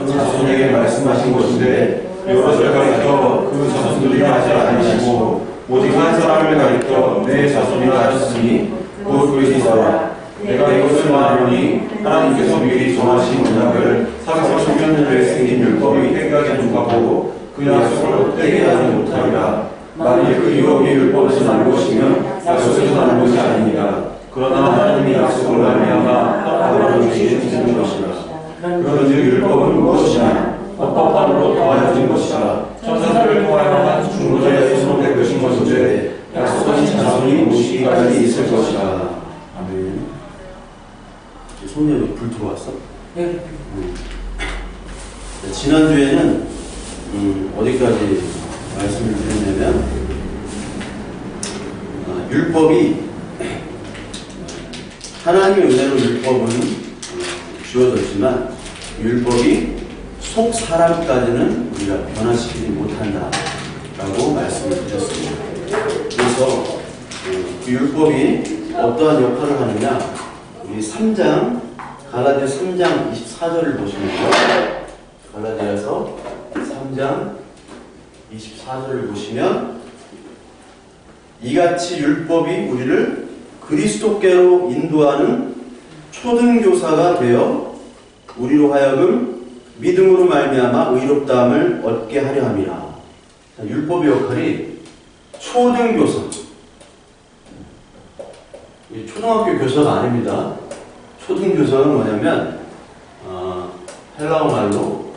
그 자손에게 말씀하신 것인데 여럿을 가리켜 그 자손들이 하지 않으시고 오직 한 사람을 가리켜 내 자손이라 하셨으니 곧 그리스도라. 내가 이것을 말하노니 하나님께서 미리 정하신 언약을 40년 전에 생긴 율법이 폐기하지 못하고 그 약속을 헛되게 하지 못하리라. 만일 그 유업이 율법에서 난 것이면 약속에서 난 것이 아니니라. 그러나 하나님이 약속을 말미암아 아브라함을 주시는 것이라. 그런즉 율법은 무엇이냐? 헌법함으로 더하여진 것이라. 천사들을 통하여 한 중보자의 손으로 된 것인 것인데 약속하신 자손이 오시기까지 있을 것이라. 아멘. 손에 불 들어왔어? 네. 지난주에는 어디까지 말씀을 드렸냐면 율법이 하나님의 은혜로 율법은 주어졌지만 율법이 속 사람까지는 우리가 변화시키지 못한다 라고 말씀을 드렸습니다. 그래서 그 율법이 어떠한 역할을 하느냐, 우리 3장 갈라디아 3장 24절을 보시면요, 갈라디아서 3장 24절을 보시면 이같이 율법이 우리를 그리스도께로 인도하는 초등교사가 되어 우리로 하여금 믿음으로 말미암아 의롭다함을 얻게 하려 함이라. 자, 율법의 역할이 초등교사, 초등학교 교사가 아닙니다. 초등교사는 뭐냐면 헬라어 말로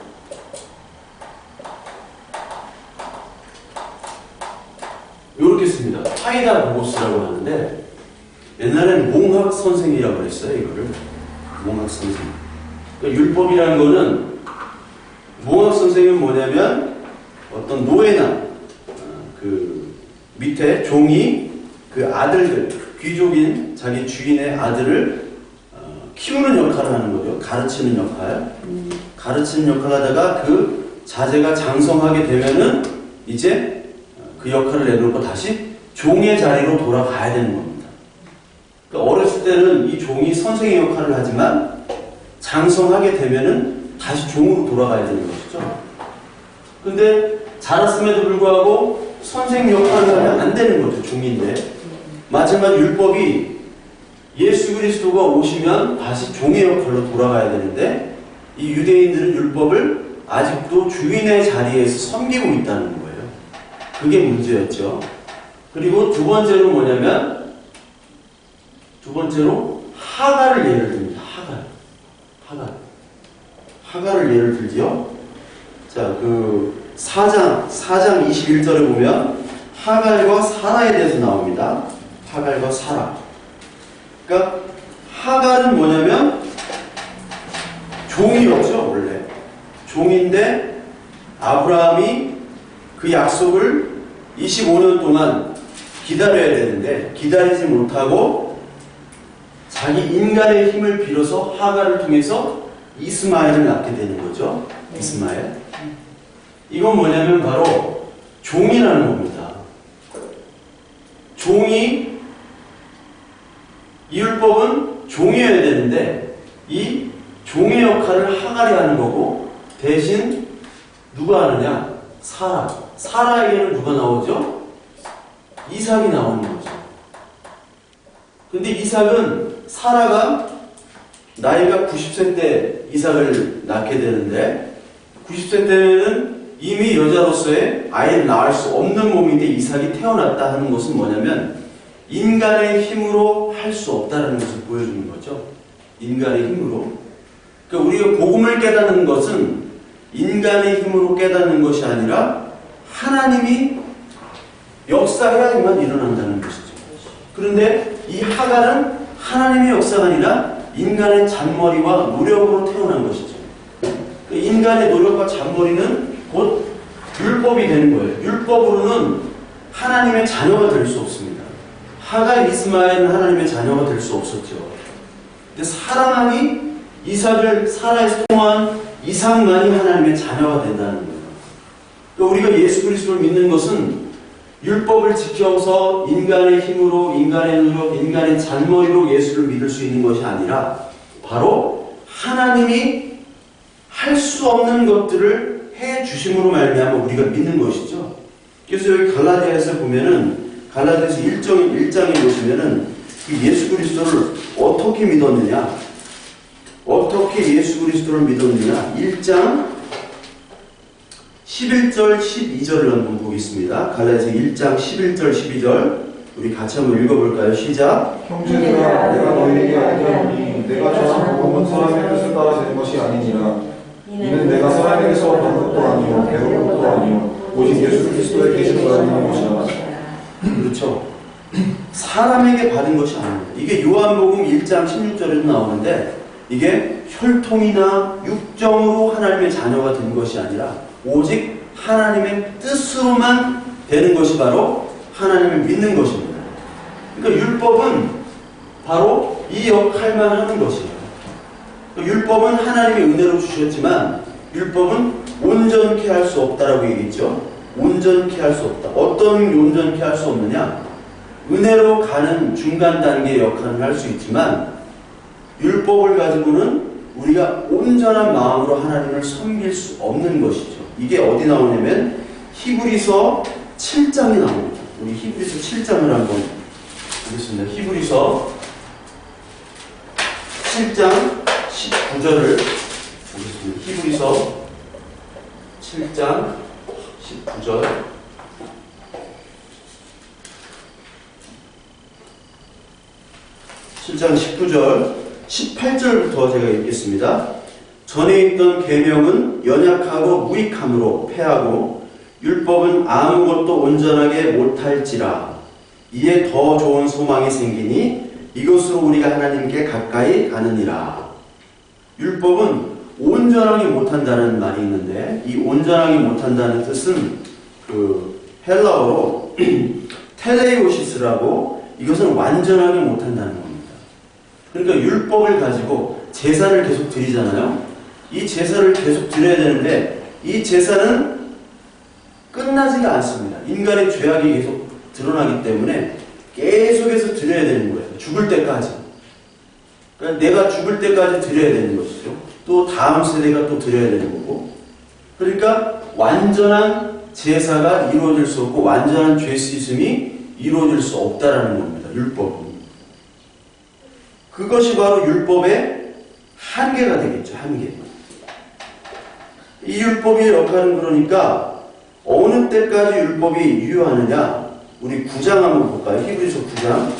이렇게 씁니다. 파이다 보고스라고 하는데 옛날에는 몽학 선생이라고 했어요. 이거를 몽학 선생. 그러니까 율법이라는 거는 몽학 선생은 뭐냐면 어떤 노예나 그 밑에 종이 그 아들들, 귀족인 자기 주인의 아들을 키우는 역할을 하는 거죠. 가르치는 역할. 가르치는 역할을 하다가 그 자제가 장성하게 되면은 이제 그 역할을 내놓고 다시 종의 자리로 돌아가야 되는 겁니다. 그러니까 어렸을 때는 이 종이 선생의 역할을 하지만 장성하게 되면은 다시 종으로 돌아가야 되는 것이죠. 근데 자랐음에도 불구하고 선생 역할을 하면 안 되는 거죠. 종인데. 마지막 율법이 예수 그리스도가 오시면 다시 종의 역할로 돌아가야 되는데 이 유대인들은 율법을 아직도 주인의 자리에서 섬기고 있다는 거예요. 그게 문제였죠. 그리고 두 번째로 뭐냐면 두 번째로 하갈을 예를 듭니다. 하갈을 예를 들지요. 자, 그 4장 21절에 보면 하갈과 사라에 대해서 나옵니다. 하갈과 사라. 그러니까 하갈은 뭐냐면 종이었죠. 원래 종인데 아브라함이 그 약속을 25년 동안 기다려야 되는데 기다리지 못하고 자기 인간의 힘을 빌어서 하갈을 통해서 이스마엘을 낳게 되는 거죠. 이스마엘. 이건 뭐냐면 바로 종이라는 겁니다. 종이, 이 율법은 종이어야 되는데 이 종의 역할을 하갈이 하는 거고 대신 누가 하느냐? 사라에게는 누가 나오죠? 이삭이 나오는 거죠. 근데 이삭은 사라가 나이가 90세 때 이삭을 낳게 되는데 90세 때는 이미 여자로서의 아이를 낳을 수 없는 몸인데 이삭이 태어났다 하는 것은 뭐냐면 인간의 힘으로 할 수 없다는 것을 보여주는 거죠. 인간의 힘으로. 그러니까 우리가 복음을 깨닫는 것은 인간의 힘으로 깨닫는 것이 아니라 하나님이 역사해야지만 일어난다는 것이죠. 그런데 이 하갈은 하나님의 역사가 아니라 인간의 잔머리와 노력으로 태어난 것이죠. 인간의 노력과 잔머리는 곧 율법이 되는 거예요. 율법으로는 하나님의 자녀가 될 수 없습니다. 하갈, 이스마엘은 하나님의 자녀가 될 수 없었죠. 근데 사랑하니 이삭을 사라에서 통한 이삭만이 하나님의 자녀가 된다는 거예요. 그러니까 우리가 예수 그리스도를 믿는 것은 율법을 지켜서 인간의 힘으로, 인간의 노력, 인간의 잔머리로 예수를 믿을 수 있는 것이 아니라 바로 하나님이 할 수 없는 것들을 해 주심으로 말미암아 우리가 믿는 것이죠. 그래서 여기 갈라디아에서 보면은 갈라디아서 1장에 보시면은 그 예수 그리스도를 어떻게 믿었느냐? 어떻게 예수 그리스도를 믿었느냐? 1장 11절 12절을 한번 보겠습니다. 갈라디아서 1장 11절 12절 우리 같이 한번 읽어볼까요? 시작. 형제들아, 내가 너희에게 알려하노니 내가 전한 복음은 사람의 뜻을 따라 된 것이 아니니라. 이는 내가 사람에게서 얻은 것도 아니요 배운 것도 아니요 오직 예수 그리스도의 계시를 받는 것이라. 그렇죠. 사람에게 받은 것이 아닙니다. 이게 요한복음 1장 16절에도 나오는데 이게 혈통이나 육정으로 하나님의 자녀가 된 것이 아니라 오직 하나님의 뜻으로만 되는 것이 바로 하나님을 믿는 것입니다. 그러니까 율법은 바로 이 역할만 하는 것이에요. 율법은 하나님의 은혜로 주셨지만 율법은 온전케 할 수 없다라고 얘기했죠. 온전케 할 수 없다. 어떤 온전케 할 수 없느냐? 은혜로 가는 중간 단계의 역할을 할 수 있지만 율법을 가지고는 우리가 온전한 마음으로 하나님을 섬길 수 없는 것이죠. 이게 어디 나오냐면 히브리서 7장이 나옵니다. 우리 히브리서 7장을 한번 보겠습니다. 히브리서 7장 19절을 보겠습니다. 히브리서 7장 19절 7장 19절 18절부터 제가 읽겠습니다. 전에 있던 계명은 연약하고 무익함으로 패하고 율법은 아무것도 온전하게 못할지라. 이에 더 좋은 소망이 생기니 이것으로 우리가 하나님께 가까이 가느니라. 율법은 온전하게 못한다는 말이 있는데 이 온전하게 못한다는 뜻은 그 헬라어로 텔레이오시스라고 이것은 완전하게 못한다는 겁니다. 그러니까 율법을 가지고 제사를 계속 드리잖아요. 이 제사를 계속 드려야 되는데 이 제사는 끝나지가 않습니다. 인간의 죄악이 계속 드러나기 때문에 계속해서 드려야 되는 거예요. 죽을 때까지. 그러니까 내가 죽을 때까지 드려야 되는 것이죠. 또 다음 세대가 또 드려야 되는 거고. 그러니까 완전한 제사가 이루어질 수 없고 완전한 죄 씻음이 이루어질 수 없다라는 겁니다. 율법은. 그것이 바로 율법의 한계가 되겠죠. 한계. 이 율법의 역할은 그러니까 어느 때까지 율법이 유효하느냐? 우리 9장 한번 볼까요? 히브리서 9장.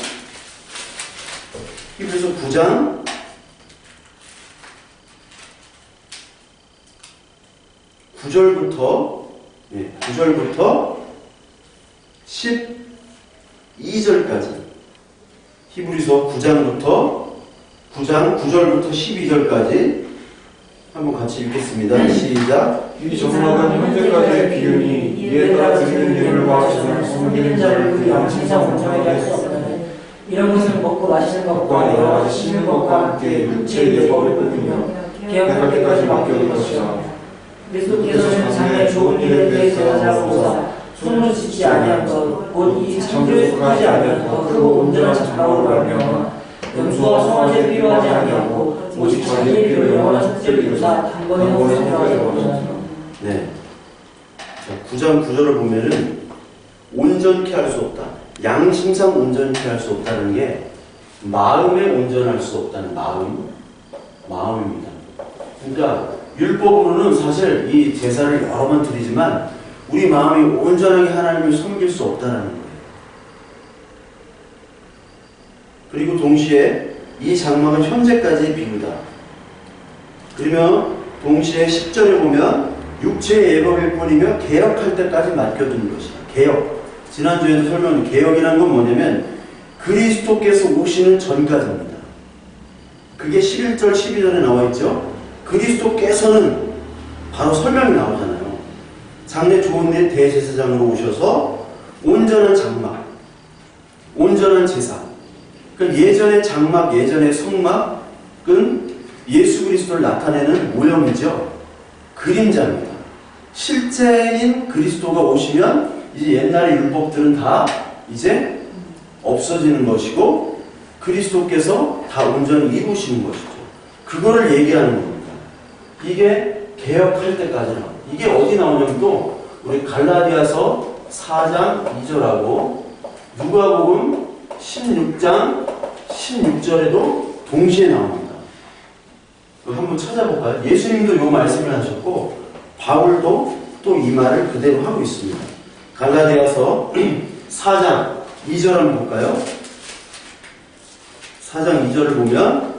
히브리서 9장 9절부터 12절까지 히브리서 9장 9절부터 12절까지 한번 같이 읽겠습니다. 시작. 이 정막은 현재까지의 비윤이 이에 따라 드리는 예물과 제사를 숨기는 자를 위한 항상 온전하게 할 수 없는 이런 것을 먹고 마시는 것과 여러 가지 씹는 것과 함께 육체의 예법을 끊으며 개혁할 때까지 맡겨둘 것이라. 그리스도께서는 장래 좋은 일에 대해서 자고서 손으로 짓지 아니한 것, 곧 이 창조에 속하지 아니한 것, 그리고 온전한 작가로 말미암아 염소와 송아지를 필요하지 아니하고 오직 자기의 피로 영원한 속죄를 이루사 단번에 성결하였거든. 네. 자, 9장 9절을 보면은 온전케 할 수 없다. 양심상 온전케 할 수 없다는 게 마음에 온전할 수 없다는 마음입니다. 그러니까 율법으로는 사실 이 제사를 여러 번 드리지만 우리 마음이 온전하게 하나님을 섬길 수 없다는 거예요. 그리고 동시에 이 장막은 현재까지의 비유다. 그러면 동시에 10절에 보면 육체의 예법일 뿐이며 개혁할 때까지 맡겨두는 것이다. 개혁. 지난주에도 설명한 개혁이라는 건 뭐냐면 그리스도께서 오시는 전까지입니다. 그게 11절, 12절에 나와 있죠. 그리스도께서는 바로 설명이 나오잖아요. 장래 좋은 일 대제사장으로 오셔서 온전한 장막, 온전한 제사. 그러니까 예전의 장막, 예전의 성막은 예수 그리스도를 나타내는 모형이죠. 그림자입니다. 실제인 그리스도가 오시면 이제 옛날의 율법들은 다 이제 없어지는 것이고 그리스도께서 다 온전히 이루시는 것이죠. 그거를 얘기하는 겁니다. 이게 개혁할 때까지 나옵니다. 이게 어디 나오냐면 또 우리 갈라디아서 4장 2절하고 누가복음 16장 16절에도 동시에 나옵니다. 한번 찾아볼까요? 예수님도 이 말씀을 하셨고 바울도 또 이 말을 그대로 하고 있습니다. 갈라디아서 4장 2절 한번 볼까요? 4장 2절을 보면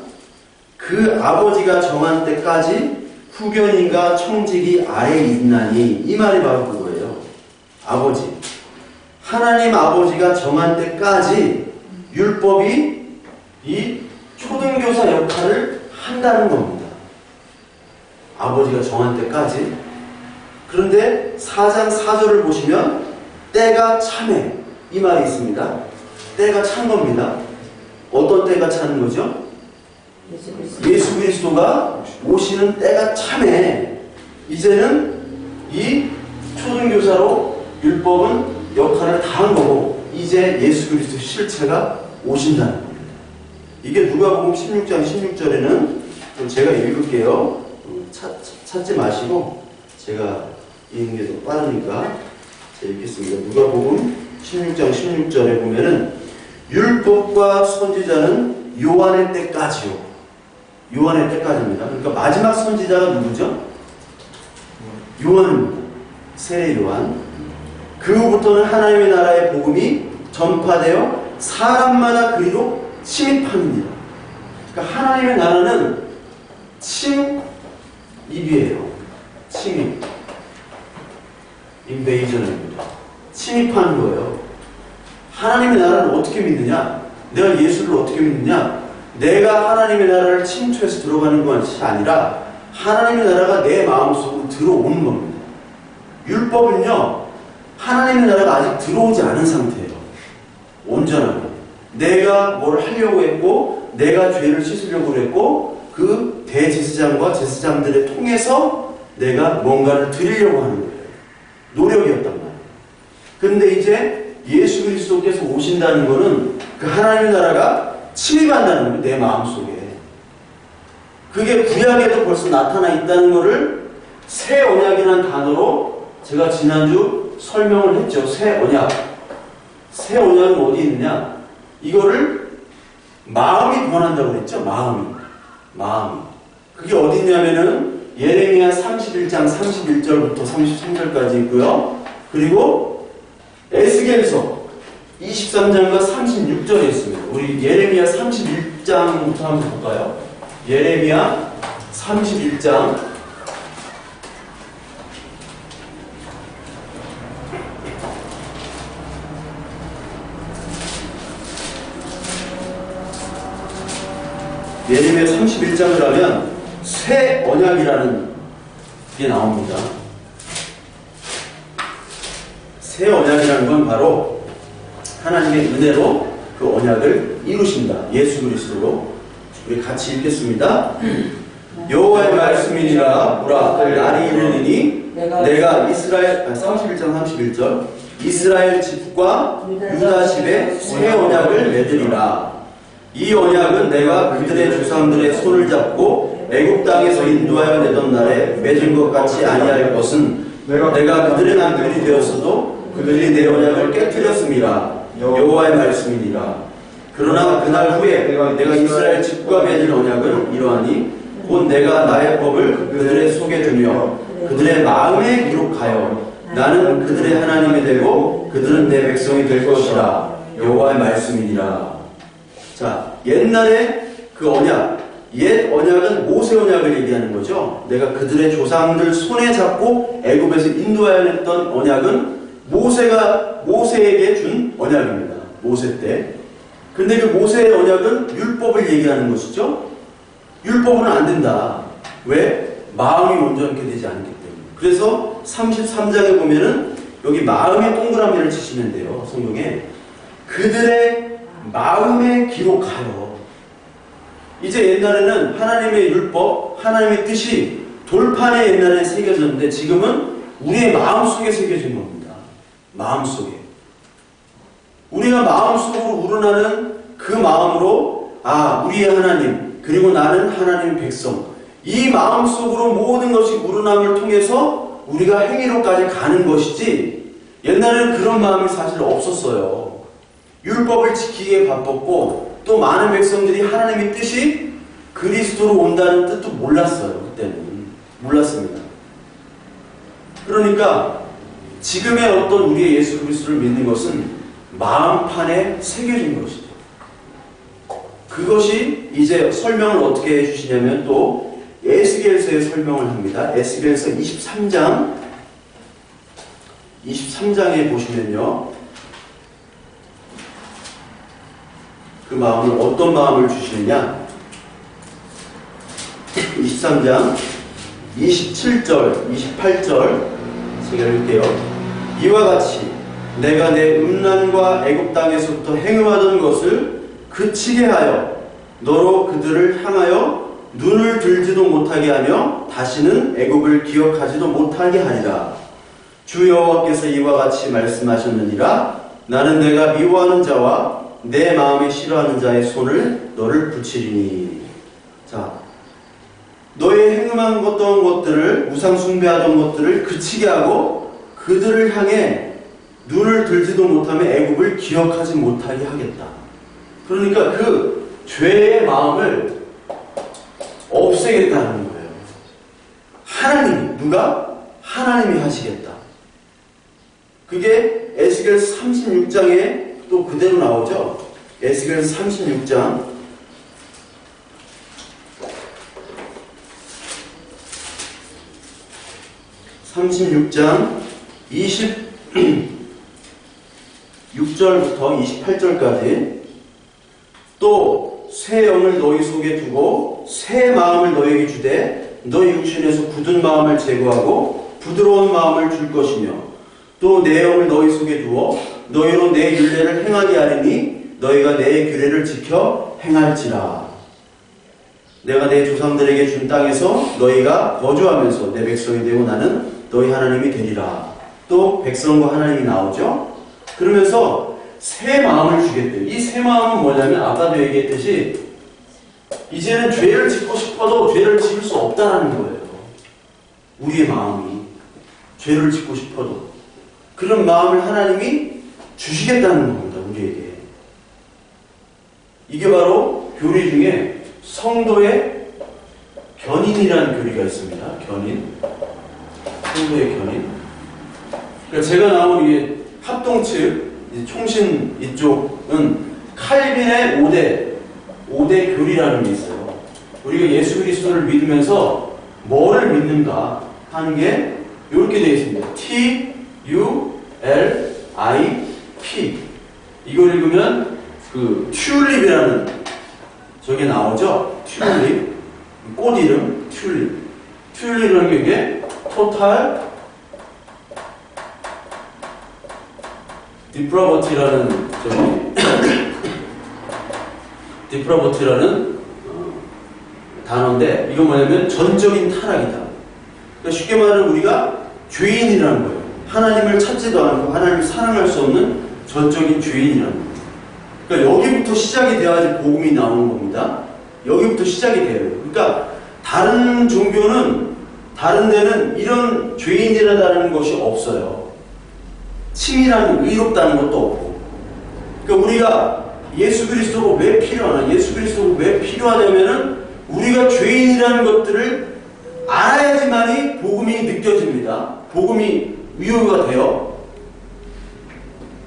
그 아버지가 정한 때까지 후견인과 청직이 아래에 있나니, 이 말이 바로 그거예요. 아버지, 하나님 아버지가 정한 때까지 율법이 이 초등교사 역할을 한다는 겁니다. 아버지가 정한 때까지. 그런데 4장 4절을 보시면 때가 차매, 이 말이 있습니다. 때가 찬 겁니다. 어떤 때가 차는 거죠? 예수 그리스도가 오시는 때가 차매. 이제는 이 초등교사로 율법은 역할을 다 한 거고 이제 예수 그리스도 실체가 오신다는 겁니다. 이게 누가복음 16장 16절에는 제가 읽을게요. 찾지 마시고 제가 읽는 게 더 빠르니까 제가 읽겠습니다. 누가복음 16장 16절에 보면은 율법과 선지자는 요한의 때까지요. 요한의 때까지입니다. 그러니까 마지막 선지자가 누구죠? 요한입니다. 세례 요한. 그 후부터는 하나님의 나라의 복음이 전파되어 사람마다 그리로 침입합니다. 그러니까 하나님의 나라는 침입이에요. 침입. 인베이전입니다. 침입하는 거예요. 하나님의 나라를 어떻게 믿느냐? 내가 예수를 어떻게 믿느냐? 내가 하나님의 나라를 침투해서 들어가는 것이 아니라 하나님의 나라가 내 마음속으로 들어오는 겁니다. 율법은요, 하나님의 나라가 아직 들어오지 않은 상태예요. 온전하게. 내가 뭘 하려고 했고, 내가 죄를 씻으려고 했고, 그 대제사장과 제사장들을 통해서 내가 뭔가를 드리려고 하는 거예요. 노력이었단 말이에요. 근데 이제 예수 그리스도께서 오신다는 것은 그 하나님의 나라가 침입한다는 거예요. 내 마음속에. 그게 구약에도 벌써 나타나 있다는 것을 새 언약이라는 단어로 제가 지난주 설명을 했죠. 새 언약. 새 언약은 어디 있느냐? 이거를 마음이 변한다고 그랬죠. 마음이. 그게 어디 있냐면은 예레미야 31장 31절부터 33절까지 있고요. 그리고 에스겔서 23장과 36절에 있습니다. 우리 예레미야 31장부터 한번 볼까요? 예레미야 31장 예레미야 31장을 하면 새 언약이라는 게 나옵니다. 새 언약이라는 건 바로 하나님의 은혜로 그 언약을 이루신다. 예수 그리스도로. 우리 같이 읽겠습니다. 여호와의 말씀이니라. 보라, 날이 이르리니 내가 이스라엘 31장 31절 이스라엘 집과 유다 집에 새 언약을 맺으리라. 이 언약은 내가 그들의 조상들의 손을 잡고 애굽 땅에서 인도하여 내던 날에 맺은 것 같이 아니할 것은 내가 그들의 남편이 되었어도 그들이 내 언약을 깨뜨렸습니다. 여호와의 말씀이니라. 그러나 그날 후에 내가 이스라엘 집과 맺을 언약은 이러하니 곧 내가 나의 법을 그들의 속에 두며 그들의 마음에 기록하여 나는 그들의 하나님이 되고 그들은 내 백성이 될 것이라. 여호와의 말씀이니라. 자, 옛날에 그 언약, 옛 언약은 모세 언약을 얘기하는 거죠. 내가 그들의 조상들 손에 잡고 애굽에서 인도하여 냈던 언약은 모세가 모세에게 준 언약입니다. 모세 때. 근데 그 모세의 언약은 율법을 얘기하는 것이죠. 율법은 안 된다. 왜? 마음이 온전케 되지 않기 때문에. 그래서 33장에 보면은 여기 마음의 동그라미를 치시면 돼요. 성경에. 그들의 마음에 기록하여. 이제 옛날에는 하나님의 율법, 하나님의 뜻이 돌판에 옛날에 새겨졌는데 지금은 우리의 마음속에 새겨진 겁니다. 마음속에. 우리가 마음속으로 우러나는 그 마음으로 우리의 하나님, 그리고 나는 하나님의 백성, 이 마음속으로 모든 것이 우러남을 통해서 우리가 행위로까지 가는 것이지, 옛날에는 그런 마음이 사실 없었어요. 율법을 지키기에 바빴고 또 많은 백성들이 하나님의 뜻이 그리스도로 온다는 뜻도 몰랐어요. 그때는 몰랐습니다. 그러니까 지금의 어떤 우리의 예수 그리스도를 믿는 것은 마음판에 새겨진 것이죠. 그것이 이제 설명을 어떻게 해주시냐면 또 에스겔서에 설명을 합니다. 에스겔서 23장에 보시면요, 그 마음을 어떤 마음을 주시느냐, 23장 27절 28절 제가 읽을게요. 이와 같이 내가 내 음란과 애굽 땅에서부터 행음하던 것을 그치게 하여 너로 그들을 향하여 눈을 들지도 못하게 하며 다시는 애굽을 기억하지도 못하게 하리라. 주 여호와께서 이와 같이 말씀하셨느니라. 나는 내가 미워하는 자와 내 마음에 싫어하는 자의 손을 너를 붙이리니. 자, 너의 행음한 어떤 것들을, 우상 숭배하던 것들을 그치게 하고 그들을 향해 눈을 들지도 못하며 애굽을 기억하지 못하게 하겠다. 그러니까 그 죄의 마음을 없애겠다는 거예요. 하나님이, 누가? 하나님이 하시겠다. 그게 에스겔 36장에 또 그대로 나오죠. 에스겔 36장 26절부터 28절까지 또 새 영을 너희 속에 두고 새 마음을 너희에게 주되 너희 육신에서 굳은 마음을 제거하고 부드러운 마음을 줄 것이며 또 내 영을 너희 속에 두어 너희로 내 율례를 행하게 하리니 너희가 내 규례를 지켜 행할지라. 내가 내 조상들에게 준 땅에서 너희가 거주하면서 내 백성이 되고 나는 너희 하나님이 되리라. 또 백성과 하나님이 나오죠. 그러면서 새 마음을 주겠대. 이 새 마음은 뭐냐면 아까도 얘기했듯이 이제는 죄를 짓고 싶어도 죄를 지을 수 없다는 거예요. 우리의 마음이 죄를 짓고 싶어도 그런 마음을 하나님이 주시겠다는 겁니다. 우리에게. 이게 바로 교리 중에 성도의 견인이라는 교리가 있습니다. 견인. 성도의 견인. 그러니까 제가 나온 이 합동 측, 총신 이쪽은 칼빈의 5대 교리라는 게 있어요. 우리가 예수 그리스도를 믿으면서 뭐를 믿는가 하는 게 이렇게 되어 있습니다. T-U-L-I-P. 이걸 읽으면 그 튤립이라는 저게 나오죠. 튤립. 꽃 이름 튤립. 튤립이라는 게 이게 토탈 디프라버티라는 디프라버티라는 단어인데 이건 뭐냐면 전적인 타락이다. 그러니까 쉽게 말하면 우리가 죄인이라는 거예요. 하나님을 찾지도 않고 하나님을 사랑할 수 없는 전적인 죄인이라는 거예요. 그러니까 여기부터 시작이 되어야지 복음이 나오는 겁니다. 여기부터 시작이 돼요. 그러니까 다른 종교는, 다른 데는 이런 죄인이라는 것이 없어요. 칭이라는, 의롭다는 것도 없고. 그러니까 우리가 예수 그리스도가 왜 필요하나, 예수 그리스도가 왜 필요하냐면은 우리가 죄인이라는 것들을 알아야지만이 복음이 느껴집니다. 복음이 위로가 돼요.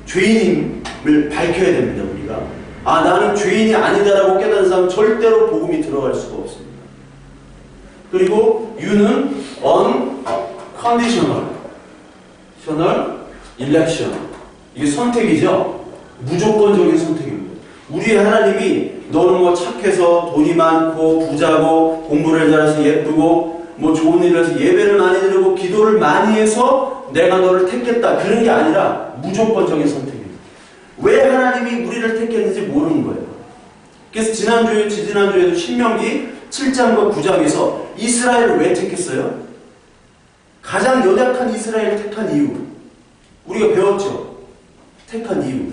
죄인임을 밝혀야 됩니다. 우리가 나는 죄인이 아니다라고 깨닫는 사람은 절대로 복음이 들어갈 수가 없습니다. 그리고 U는 unconditional election. 이게 선택이죠. 무조건적인 선택입니다. 우리의 하나님이 너는 뭐 착해서 돈이 많고 부자고 공부를 잘해서 예쁘고 뭐 좋은 일을 해서 예배를 많이 드리고 기도를 많이 해서 내가 너를 택했다. 그런 게 아니라 무조건적인 선택입니다. 왜 하나님이 우리를 택했는지 모르는 거예요. 그래서 지난주에도 신명기 7장과 9장에서 이스라엘을 왜 택했어요? 가장 연약한 이스라엘을 택한 이유. 우리가 배웠죠? 택한 이유.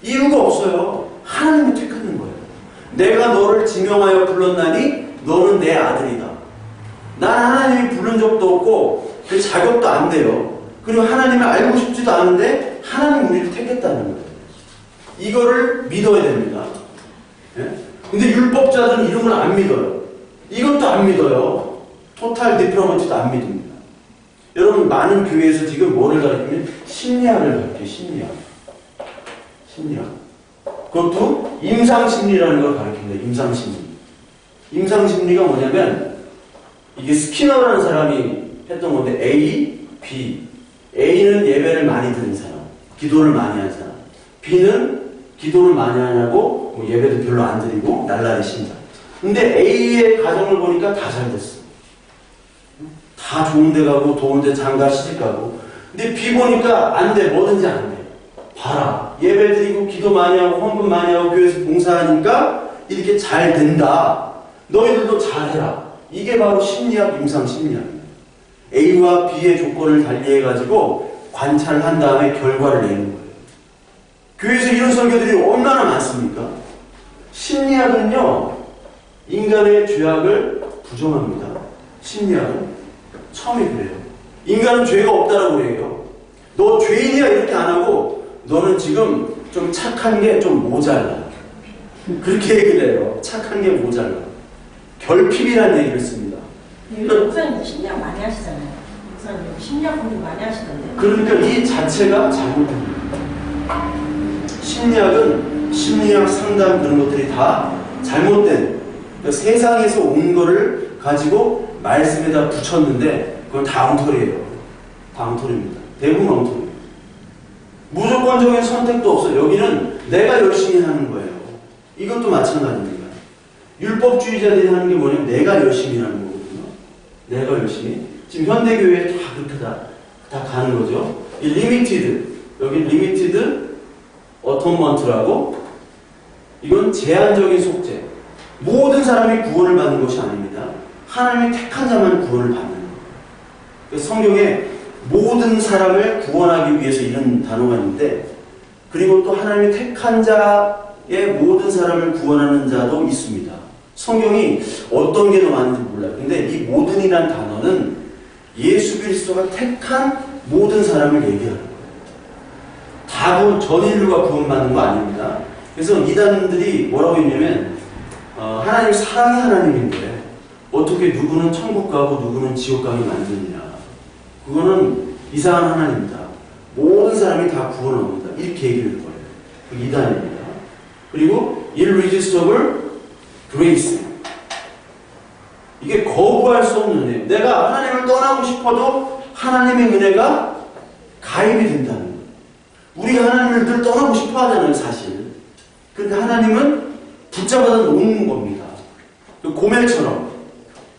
이유가 없어요. 하나님이 택하는 거예요. 내가 너를 지명하여 불렀나니 너는 내 아들이다. 난 하나님이 부른 적도 없고 그 자격도 안 돼요. 그리고 하나님을 알고 싶지도 않은데 하나님 우리를 택했다는 거예요. 이거를 믿어야 됩니다. 예? 근데 율법자들은 이런 걸 안 믿어요. 이것도 안 믿어요. 토탈 디프로머티도 안 믿습니다. 여러분 많은 교회에서 지금 뭐를 가르치면 심리학을 가르쳐요. 심리학. 그것도 임상심리라는 걸 가르칩니다. 임상심리가 뭐냐면 이게 스키너라는 사람이 했던 건데 A, B. A는 예배를 많이 드는 사람, 기도를 많이 하는 사람. B는 기도를 많이 하냐고 뭐 예배도 별로 안 드리고 날라리 신자. 근데 A의 가정을 보니까 다 잘 됐어. 다 좋은 데 가고 좋은 데 장가 시집 가고. 근데 B 보니까 안 돼. 뭐든지 안 돼. 봐라. 예배 드리고 기도 많이 하고 헌금 많이 하고 교회에서 봉사하니까 이렇게 잘 된다. 너희들도 잘해라. 이게 바로 심리학, 임상심리학입니다. A와 B의 조건을 달리해가지고 관찰한 다음에 결과를 내는 거예요. 교회에서 이런 설교들이 얼마나 많습니까? 심리학은요, 인간의 죄악을 부정합니다. 심리학은 처음에 그래요. 인간은 죄가 없다라고 그래요. 너 죄인이야 이렇게 안 하고 너는 지금 좀 착한 게 좀 모자라. 그렇게 얘기를 해요. 착한 게 모자라. 결핍이라는 얘기를 씁니다. 목사님 심리학 많이 하시잖아요. 목사님 심리학 공부 많이 하시던데. 그러니까 이 자체가 잘못됩니다. 심리학은 심리학 상담 그런 것들이 다 잘못된 그러니까 세상에서 온 거를 가지고 말씀에다 붙였는데 그건 다 엉터리예요. 다 엉터리입니다. 대부분 엉터리입니다. 무조건적인 선택도 없어요. 여기는 내가 열심히 하는 거예요. 이것도 마찬가지입니다. 율법주의자들이 하는 게 뭐냐면 내가 열심히 하는 거거든요. 내가 열심히. 지금 현대교회에 다 그렇게 다 가는 거죠. 이 리미티드, 여기 리미티드 어톤먼트라고 이건 제한적인 속죄. 모든 사람이 구원을 받는 것이 아닙니다. 하나님이 택한 자만 구원을 받는 거예요. 성경에 모든 사람을 구원하기 위해서 이런 단어가 있는데 그리고 또 하나님이 택한 자의 모든 사람을 구원하는 자도 있습니다. 성경이 어떤 게 더 많은지 몰라요. 근데 이 모든이란 단어는 예수 그리스도가 택한 모든 사람을 얘기하는 거예요. 다 전 인류가 구원받는 거 아닙니다. 그래서 이단들이 뭐라고 했냐면 하나님 사랑의 하나님인데 어떻게 누구는 천국 가고 누구는 지옥 가게 만드느냐. 그거는 이상한 하나님이다. 모든 사람이 다 구원 얻는다. 이렇게 얘기를 할 거예요. 그 이단입니다. 그리고 irresistible grace. 이게 거부할 수 없는 은혜. 내가 하나님을 떠나고 싶어도 하나님의 은혜가 가입이 된다는 거예요. 우리가 하나님을 늘 떠나고 싶어 하잖아요, 사실. 그런데 하나님은 붙잡아 놓는 겁니다. 그 고멜처럼.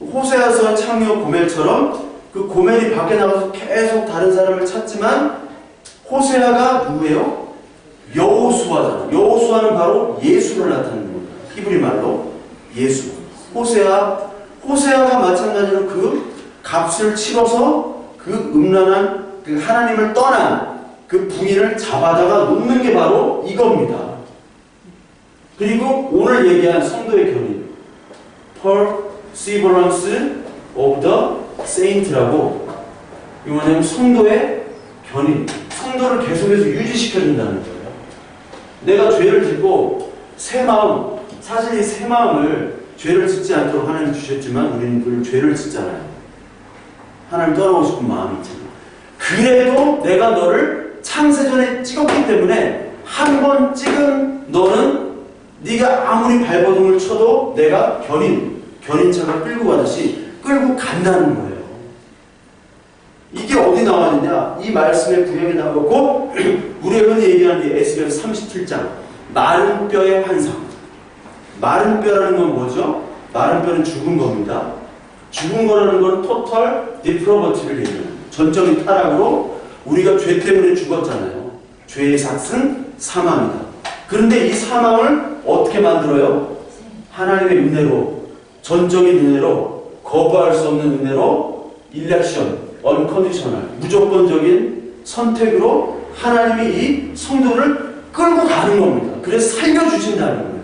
호세아서 창녀 고멜처럼 그 고멜이 밖에 나가서 계속 다른 사람을 찾지만 호세아가 누구예요? 여호수아잖아요. 여호수아는 바로 예수를 나타내는 겁니다. 히브리 말로 예수. 호세아가 마찬가지로 그 값을 치러서 그 음란한 그 하나님을 떠난 그 부인을 잡아다가 놓는 게 바로 이겁니다. 그리고 오늘 얘기한 성도의 견인 perseverance of the saint라고 이거 뭐냐면 성도의 견인 성도를 계속해서 유지시켜준다는 거예요. 내가 죄를 짓고 새 마음 사실 이 새 마음을 죄를 짓지 않도록 하나님 주셨지만 우리는 늘 죄를 짓잖아요. 하나님 떠나고 싶은 마음이 있잖아요. 그래도 내가 너를 창세전에 찍었기 때문에 한 번 찍은 너는 네가 아무리 발버둥을 쳐도 내가 견인차가 끌고 가듯이 끌고 간다는 거예요. 이게 어디 나와 있냐? 이 말씀의 구약에 나오고 우리가 흔히 얘기하는 이 에스겔 37장 마른 뼈의 환상. 마른 뼈라는 건 뭐죠? 마른 뼈는 죽은 겁니다. 죽은 거라는 건 토탈 디프로버티를 얘기해요. 전적인 타락으로 우리가 죄 때문에 죽었잖아요. 죄의 삭은 사망이다. 그런데 이 사망을 어떻게 만들어요? 하나님의 은혜로, 전적인 은혜로, 거부할 수 없는 은혜로, 일렉션, 언컨디셔널, 무조건적인 선택으로 하나님이 이 성도를 끌고 가는 겁니다. 그래서 살려주신다는 거예요.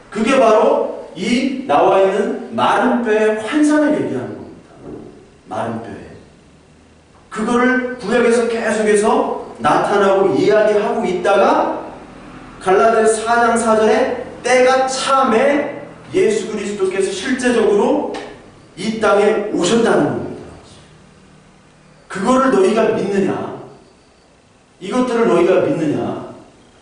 그게 바로 이 나와 있는 마른 뼈의 환상을 얘기하는 겁니다. 마른 뼈에. 그거를 구약에서 계속해서 나타나고 이야기하고 있다가 갈라디아서 4장 4절에 때가 참에 예수 그리스도께서 실제적으로 이 땅에 오셨다는 겁니다. 그거를 너희가 믿느냐? 이것들을 너희가 믿느냐?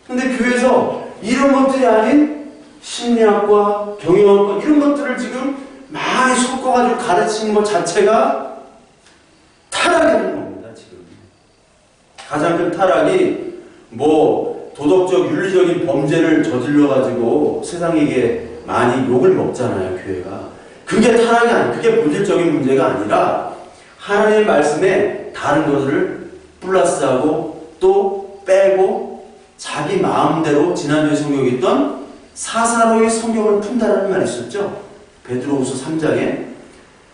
근데 교회에서 이런 것들이 아닌 심리학과 경영학과 이런 것들을 지금 많이 섞어가지고 가르치는 것 자체가 타락이 되는 겁니다. 지금 가장 큰 타락이 뭐 도덕적 윤리적인 범죄를 저질러가지고 세상에게 많이 욕을 먹잖아요. 교회가. 그게 타락이 아니에요. 그게 본질적인 문제가 아니라 하나님의 말씀에 다른 것을 플러스하고 또 빼고 자기 마음대로 지난주에 성경에 있던 사사로이 성경을 푼다라는 말이 있었죠. 베드로후서 3장에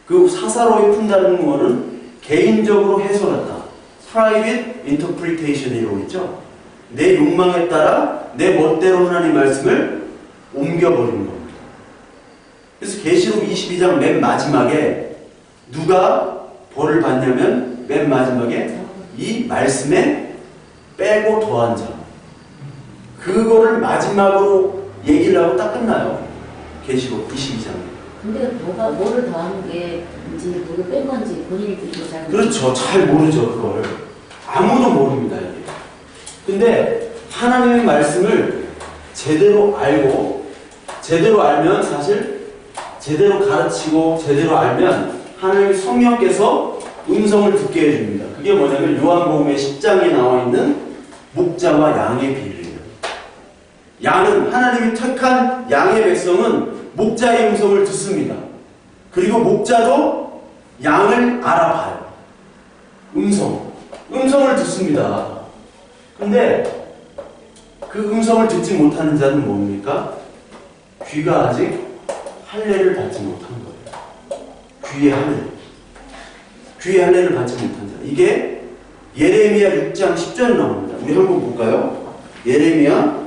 그 사사로이 푼다는 거는 개인적으로 해석했다. Private Interpretation이라고 있죠. 내 욕망에 따라 내 멋대로 하나님 말씀을 옮겨버리는 겁니다. 그래서 계시록 22장 맨 마지막에 누가 벌을 받냐면 맨 마지막에 이 말씀에 빼고 더한 자. 그거를 마지막으로 얘기를 하고 딱 끝나요. 계시록 22장에. 근데 뭐를 더하는 게 이제 뭐를 뺀 건지 본인이 그렇게 잘 그렇죠. 잘 모르죠. 그걸. 아무도 모릅니다. 이게. 근데 하나님의 말씀을 제대로 알고 제대로 알면 사실 제대로 가르치고 제대로 알면 하나님의 성령께서 음성을 듣게 해줍니다. 그게 뭐냐면 요한복음의 10장에 나와 있는 목자와 양의 비유예요. 양은 하나님이 택한 양의 백성은 목자의 음성을 듣습니다. 그리고 목자도 양을 알아봐요. 음성을 듣습니다. 근데 그 음성을 듣지 못하는 자는 뭡니까? 귀가 아직 할례를 받지 못한 거예요. 귀의 할례를 받지 못한 자. 이게 예레미야 6장 10절에 나옵니다. 우리 한번 볼까요? 예레미야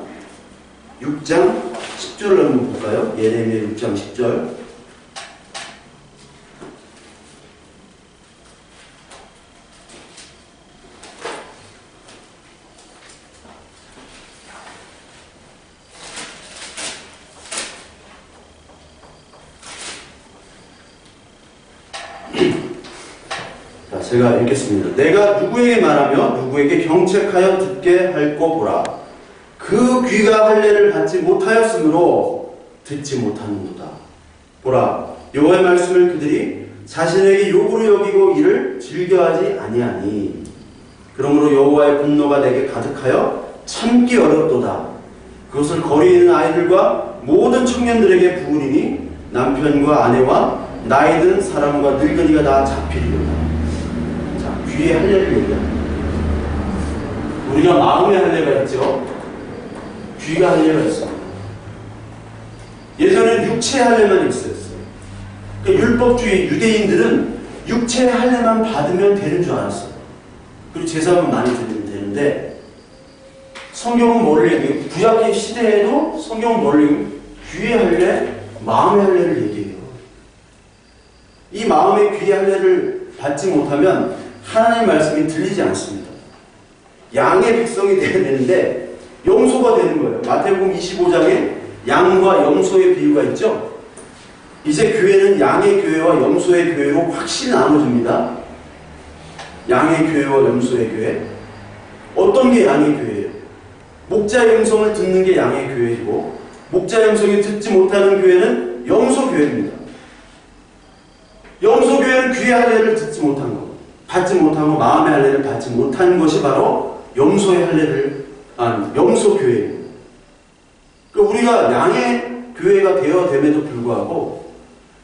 6장 10절을 한번 볼까요? 예레미야 6장 10절. 자, 제가 읽겠습니다. 내가 누구에게 말하며 누구에게 경책하여 듣게 할꼬 보라. 그 귀가 할례를 받지 못하였으므로 듣지 못하는도다. 보라, 여호와의 말씀을 그들이 자신에게 욕으로 여기고 이를 즐겨하지 아니하니 그러므로 여호와의 분노가 내게 가득하여 참기 어렵도다. 그것을 거리에 있는 아이들과 모든 청년들에게 부으리니 남편과 아내와 나이 든 사람과 늙은이가 다 잡히리로다. 자, 귀의 할례를 얘기합니다. 우리가 마음의 할례가 있죠. 귀가 할례가 있습니다. 예전에는 육체의 할례만 있었어요. 그러니까 율법주의 유대인들은 육체의 할례만 받으면 되는 줄 알았어요. 그리고 제사만 많이 드리면 되는데 성경은 뭐를 얘기해요? 구약의 시대에도 성경은 뭐를 얘기해요? 귀의 할례, 마음의 할례를 얘기해요. 이 마음의 귀의 할례를 받지 못하면 하나님의 말씀이 들리지 않습니다. 양의 백성이 되어야 되는데 염소가 되는 거예요. 마태복음 25장에 양과 염소의 비유가 있죠. 이제 교회는 양의 교회와 염소의 교회로 확실히 나눠집니다. 양의 교회와 염소의 교회. 어떤 게 양의 교회예요? 목자의 음성을 듣는 게 양의 교회이고 목자의 음성을 듣지 못하는 교회는 염소 교회입니다. 염소 교회는 귀의 할례를 듣지 못한 것, 받지 못하고 마음의 할례를 받지 못한 것이 바로 염소의 할례를 염소 교회입니다. 그러니까 우리가 양의 교회가 되어됨에도 불구하고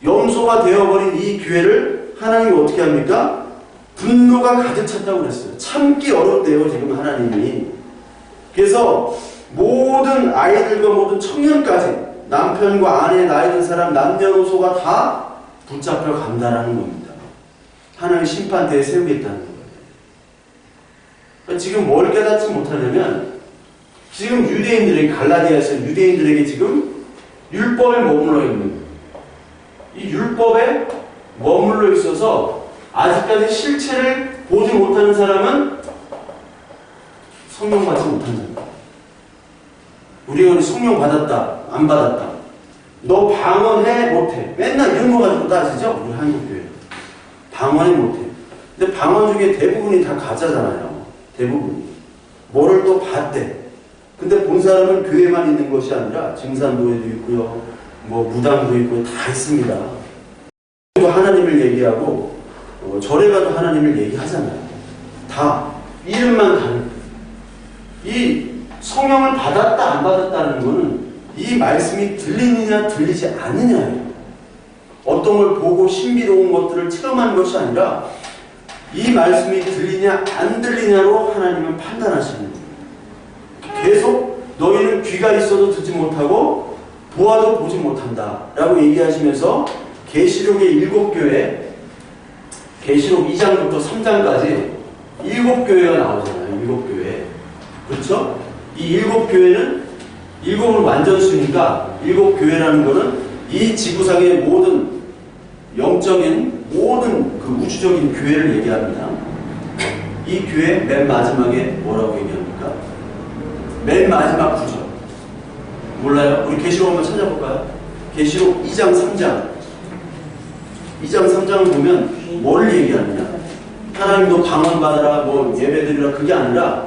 염소가 되어버린 이 교회를 하나님이 어떻게 합니까? 분노가 가득 찼다고 그랬어요. 참기 어렵대요, 지금 하나님이. 그래서 모든 아이들과 모든 청년까지 남편과 아내, 나이 든 사람, 남녀노소가 다 붙잡혀 간다라는 겁니다. 하나님의 심판대에 세우겠다는 거예요. 그러니까 지금 뭘 깨닫지 못하냐면 지금 유대인들에게, 갈라디아에서 유대인들에게 지금 율법에 머물러 있는 거예요. 이 율법에 머물러 있어서 아직까지 실체를 보지 못하는 사람은 성령 받지 못한 자입니다. 우리가 성령 받았다, 안 받았다. 너 방언해, 못해. 맨날 이런 거 가지고 따지죠? 우리 한국교회. 방언해, 못해. 근데 방언 중에 대부분이 다 가짜잖아요. 대부분이. 뭐를 또 봤대. 근데 본 사람은 교회만 있는 것이 아니라 증산도에도 있고요. 뭐 무당도 있고요. 다 있습니다. 하나님을 얘기하고 절에 가도 하나님을 얘기하잖아요. 다 이름만 다른. 이 성령을 받았다 안 받았다는 거는 이 말씀이 들리느냐 들리지 않느냐예요. 어떤 걸 보고 신비로운 것들을 체험하는 것이 아니라 이 말씀이 들리냐 안 들리냐로 하나님은 판단하시는 거예요. 계속 너희는 귀가 있어도 듣지 못하고 보아도 보지 못한다 라고 얘기하시면서 계시록의 7교회, 계시록 2장부터 3장까지 7교회가 나오잖아요. 7교회. 그렇죠? 이 7교회는 7은 완전수니까 7교회라는 거는 이 지구상의 모든 영적인 모든 그 우주적인 교회를 얘기합니다. 이 교회 맨 마지막에 뭐라고 얘기합니까? 맨 마지막 구절. 몰라요? 우리 계시록 한번 찾아볼까요? 계시록 2장 3장. 2장 3장을 보면 뭘 얘기하느냐? 하나님도 방언 받으라, 뭐 예배드리라 그게 아니라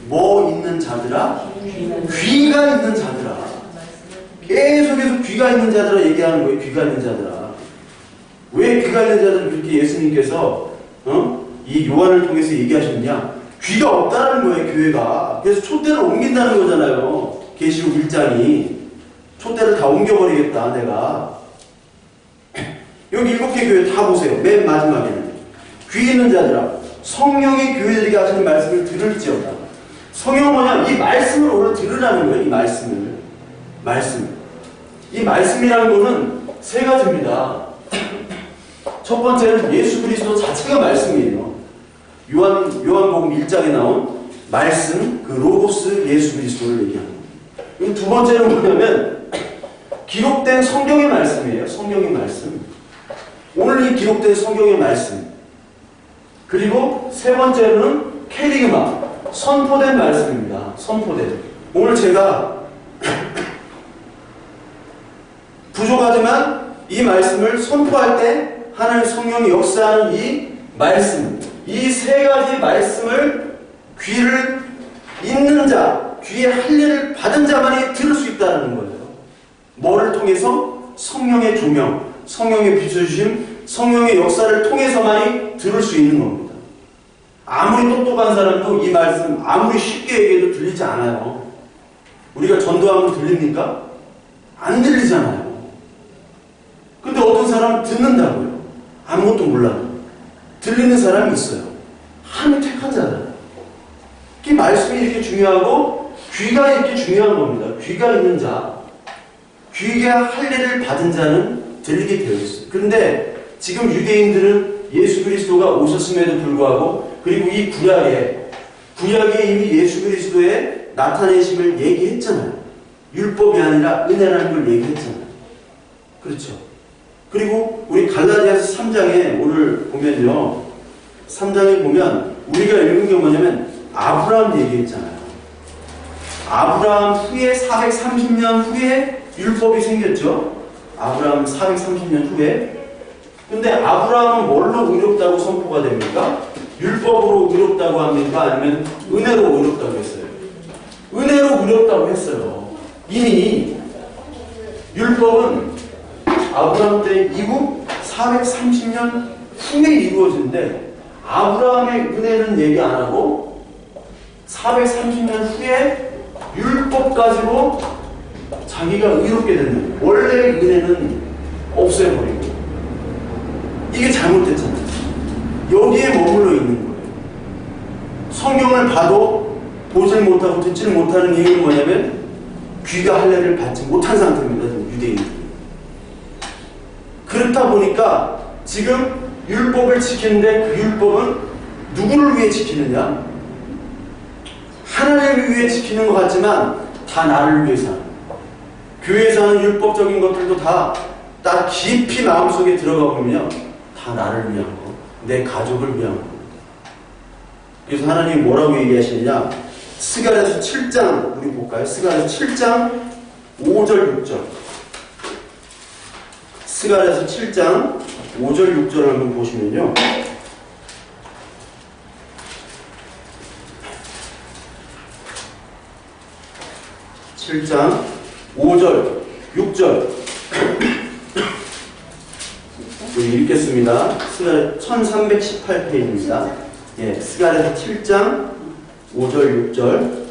뭐 있는 자들아? 귀가 있는 자들아. 계속해서 귀가 있는 자들아 얘기하는 거예요. 귀가 있는 자들아. 왜 귀가 있는 자들을 그렇게 예수님께서 이 요한을 통해서 얘기하셨냐? 귀가 없다는 거예요. 교회가. 그래서 촛대를 옮긴다는 거잖아요. 계시록 1장이. 촛대를 다 옮겨버리겠다 내가. 여기 7개 교회 다 보세요. 맨 마지막에는 귀 있는 자들아 성령의 교회들에게 하시는 말씀을 들을지어다. 성령 뭐냐? 이 말씀을 오늘 들으라는 거예요. 이 말씀을. 말씀. 이 말씀이라는 거는 세 가지입니다. 첫 번째는 예수 그리스도 자체가 말씀이에요. 요한복음 1장에 나온 말씀, 그 로고스 예수 그리스도를 얘기하는 거예요. 두 번째는 뭐냐면 기록된 성경의 말씀이에요. 성경의 말씀. 오늘 이 기록된 성경의 말씀. 그리고 세 번째로는 캐리그마, 선포된 말씀입니다. 선포된. 오늘 제가 부족하지만 이 말씀을 선포할 때 하나님 성령이 역사하는 이 말씀, 이 세 가지 말씀을 귀를 있는 자, 귀에 할례를 받은 자만이 들을 수 있다는 거예요. 뭐를 통해서? 성령의 조명, 성령의 비춰주심, 성령의 역사를 통해서만이 들을 수 있는 겁니다. 아무리 똑똑한 사람도 이 말씀 아무리 쉽게 얘기해도 들리지 않아요. 우리가 전도하면 들립니까? 안 들리잖아요. 근데 어떤 사람은 듣는다고요. 아무것도 몰라도. 들리는 사람이 있어요. 하나님 택한 자들. 이 말씀이 이렇게 중요하고 귀가 이렇게 중요한 겁니다. 귀가 있는 자, 귀가 할례를 받은 자는 들리게 되어 있어요. 그런데 지금 유대인들은 예수 그리스도가 오셨음에도 불구하고 그리고 이 구약에 이미 예수 그리스도의 나타내심을 얘기했잖아요. 율법이 아니라 은혜라는 걸 얘기했잖아요. 그렇죠. 그리고 우리 갈라디아서 3장에 오늘 보면요. 3장에 보면 우리가 읽은 게 뭐냐면 아브라함 얘기했잖아요. 아브라함 후에 430년 후에 율법이 생겼죠. 아브라함 430년 후에. 근데 아브라함은 뭘로 의롭다고 선포가 됩니까? 율법으로 의롭다고 합니까? 아니면 은혜로 의롭다고 했어요? 은혜로 의롭다고 했어요. 이미 율법은 아브라함 때 이후 430년 후에 이루어진데 아브라함의 은혜는 얘기 안 하고 430년 후에 율법 가지고 자기가 의롭게 되는 원래의 은혜는 없애버리고 이게 잘못됐잖아요. 여기에 머물러 있는 거예요. 성경을 봐도 보질 못하고 듣지를 못하는 이유는 뭐냐면 귀가 할례를 받지 못한 상태입니다. 유대인들. 그렇다 보니까 지금 율법을 지키는데 그 율법은 누구를 위해 지키느냐? 하나님을 위해 지키는 것 같지만 다 나를 위해서 하는 거예요. 교회에서 하는 율법적인 것들도 다 깊이 마음속에 들어가 보면 다 다 나를 위한 거, 내 가족을 위한 겁니다. 그래서 하나님이 뭐라고 얘기하시느냐? 스가랴서 7장 우리 볼까요? 스가랴서 7장 5절 6절. 스가랴서 7장 5절 6절을 한번 보시면요. 7장 5절 6절 읽겠습니다. 스가랴 1318페이지입니다. 예, 스가랴서 7장 5절 6절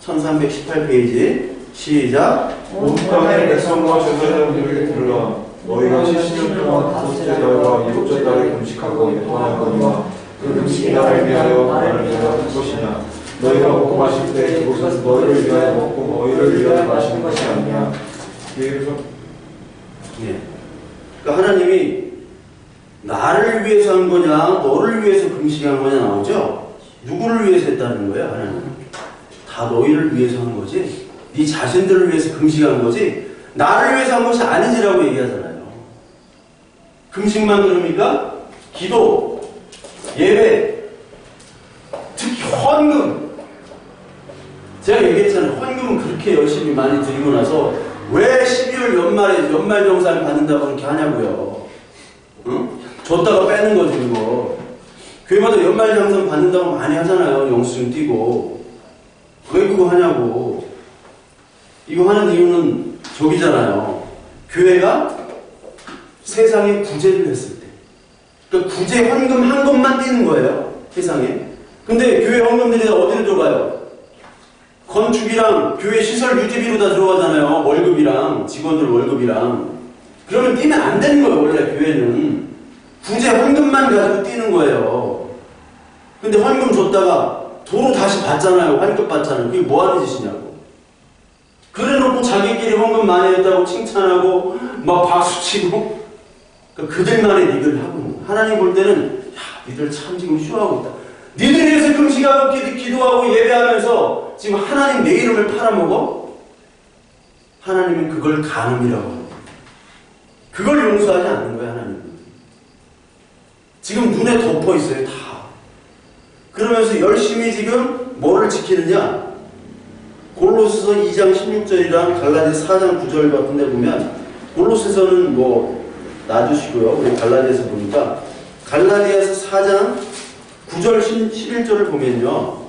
1318페이지 시작. 온 땅의 백성과 제사장들에게 들으라. 너희가 70년 동안 다섯째 달과 일곱째 달에 금식하고 애통하거니와 그 금식이 나를 위하여 나를 위하여 한 것이냐. 너희가 먹고 마실 때 그것은 너희를 위하여 먹고 너희를 위하여 마시는 것이 아니냐. 예. 그러니까 하나님이 나를 위해서 한 거냐 너를 위해서 금식한 거냐 나오죠. 누구를 위해서 했다는 거예요? 하나님 다 너희를 위해서 한 거지 네 자신들을 위해서 금식한 거지 나를 위해서 한 것이 아니지라고 얘기하잖아요. 금식만 그럽니까? 기도, 예배, 특히 헌금. 제가 얘기했잖아요. 헌금은 그렇게 열심히 많이 드리고 나서 왜 12월 연말에 연말정산을 받는다고 그렇게 하냐고요. 응? 줬다가 빼는 거지 그거. 교회마다 연말정산 받는다고 많이 하잖아요. 영수증 띄고. 왜 그거 하냐고. 이거 하는 이유는 저기잖아요. 교회가 세상에 구제를 했을 때. 그러니까 구제 헌금 한 것만 띄는 거예요. 세상에. 근데 교회 헌금들이 어디로 들어가요? 건축이랑 교회 시설 유지비로 다 들어가잖아요. 월급이랑 직원들 월급이랑. 그러면 띄면 안 되는 거예요. 원래 교회는. 구제 헌금만 가지고 띄는 거예요. 근데 헌금 줬다가 도로 다시 받잖아요. 환급 받잖아요. 그게 뭐 하는 짓이냐고. 그래놓고 자기끼리 헌금 많이 했다고 칭찬하고 막 박수치고 그러니까 그들만의 리그를 하고 있는 거예요. 하나님 볼 때는 야 니들 참 지금 쇼하고 있다. 니들 위해서 금식하고 기도하고 예배하면서 지금 하나님 내 이름을 팔아먹어? 하나님은 그걸 간음이라고 합니다. 그걸 용서하지 않는 거예요. 하나님은. 지금 눈에 덮어 있어요. 다. 그러면서 열심히 지금 뭐를 지키느냐? 골로새서 2장 16절이랑 갈라디아서 4장 9절 같은 데 보면 골로새서는 뭐 놔두시고요. 우리 갈라디아서 보니까 갈라디아서 4장 9절 11절을 보면요.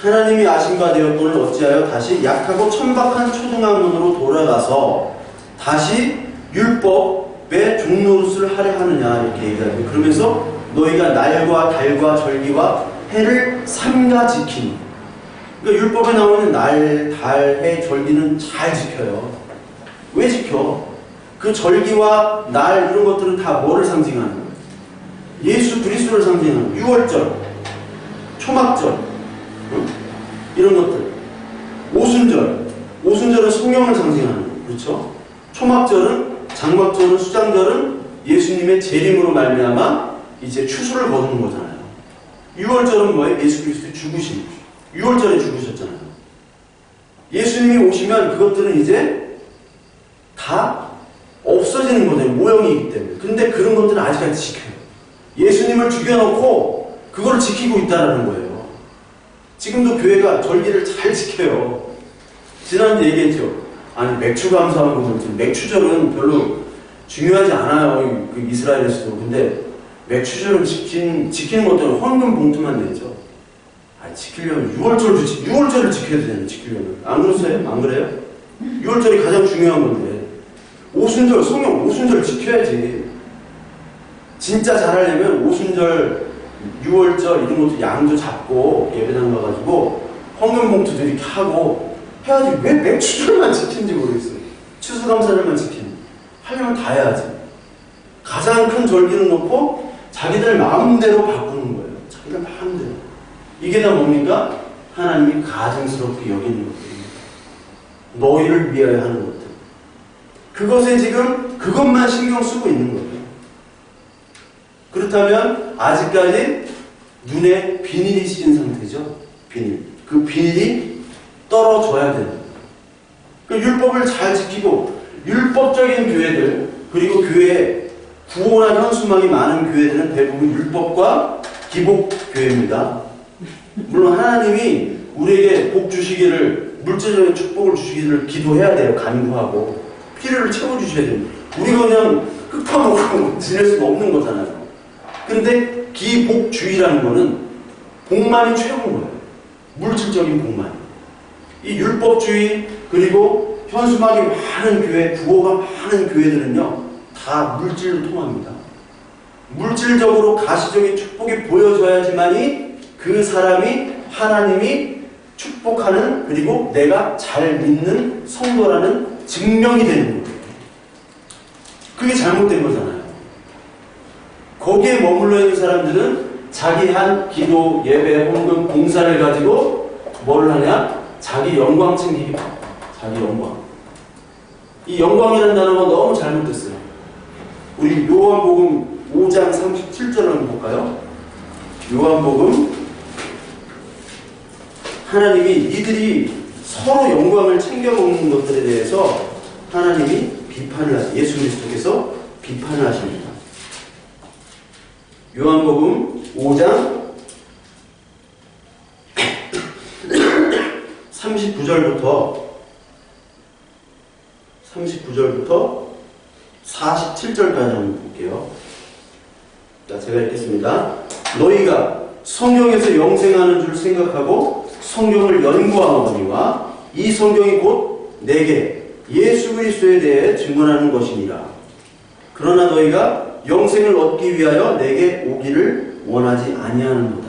하나님이 아신 바 되었거늘 어찌하여 다시 약하고 천박한 초등학문으로 돌아가서 다시 율법의 종노릇을 하려 하느냐 이렇게 얘기합니다. 그러면서 너희가 날과 달과 절기와 해를 삼가 지키니 그러니까 율법에 나오는 날, 달, 해, 절기는 잘 지켜요. 왜 지켜? 그 절기와 날 이런 것들은 다 뭐를 상징하는 거예요? 예수 그리스도를 상징하는 거예요. 유월절, 초막절 응? 이런 것들 오순절, 오순절은 성령을 상징하는 거예요. 그렇죠? 초막절은 장막절은 수장절은 예수님의 재림으로 말미암아 이제 추수를 거두는 거잖아요. 6월절은 뭐예요? 예수 그리스도의 죽으심. 6월절에 죽으셨잖아요. 예수님이 오시면 그것들은 이제 다 없어지는 거잖아요. 모형이기 때문에. 근데 그런 것들은 아직까지 지켜요. 예수님을 죽여놓고 그걸 지키고 있다는 거예요. 지금도 교회가 절기를 잘 지켜요. 지난주에 얘기했죠. 아니 맥주 감사하는 거는 맥주절은 별로 중요하지 않아요. 그 이스라엘에서도. 근데 맥주절을 지키는 것들은 헌금 봉투만 내죠. 아, 지키려면 6월절을 지켜야 되잖아요. 지키려면. 안 그러세요? 안 그래요? 6월절이 가장 중요한 건데. 오순절, 성령 오순절 지켜야지. 진짜 잘하려면 오순절, 6월절 이런 것도 양도 잡고 예배당 가가지고 헌금 봉투도 이렇게 하고 해야지. 왜 맥주절만 지키는지 모르겠어요. 추수감사절만 지키는지. 하려면 다 해야지. 가장 큰 절기는 놓고 자기들 마음대로 바꾸는 거예요. 자기들 마음대로. 이게 다 뭡니까? 하나님이 가증스럽게 여기는 것들입니다. 너희를 위하여 하는 것들. 그것에 지금 그것만 신경 쓰고 있는 거예요. 그렇다면 아직까지 눈에 비닐이 씌인 상태죠. 비닐. 그 비닐이 떨어져야 되는 거예요. 그 율법을 잘 지키고 율법적인 교회들, 그리고 교회 구호나 현수막이 많은 교회들은 대부분 율법과 기복 교회입니다. 물론 하나님이 우리에게 복 주시기를, 물질적인 축복을 주시기를 기도해야 돼요. 간구하고 필요를 채워주셔야 됩니다. 우리가 그냥 흑파먹고 지낼 수가 없는 거잖아요. 근데 기복주의라는 거는 복만이 최고인 거예요. 물질적인 복만. 이 율법주의, 그리고 현수막이 많은 교회, 구호가 많은 교회들은요, 다 물질로 통합니다. 물질적으로 가시적인 축복이 보여져야지만이 그 사람이 하나님이 축복하는, 그리고 내가 잘 믿는 성도라는 증명이 되는 거예요. 그게 잘못된 거잖아요. 거기에 머물러 있는 사람들은 자기 한 기도, 예배, 헌금, 봉사를 가지고 뭘 하냐? 자기 영광 챙기기 바빠. 자기 영광. 이 영광이라는 단어가 너무 잘못됐어요. 우리 요한복음 5장 37절을 한번 볼까요? 요한복음, 하나님이 이들이 서로 영광을 챙겨 먹는 것들에 대해서 하나님이 비판을 하십니다. 예수 그리스도께서 비판을 하십니다. 요한복음 5장 39절부터 47절까지 한번 볼게요. 자, 제가 읽겠습니다. 너희가 성경에서 영생하는 줄 생각하고 성경을 연구하노니와 이 성경이 곧 내게 예수 그리스도에 대해 증언하는 것이니라. 그러나 너희가 영생을 얻기 위하여 내게 오기를 원하지 아니하는도다.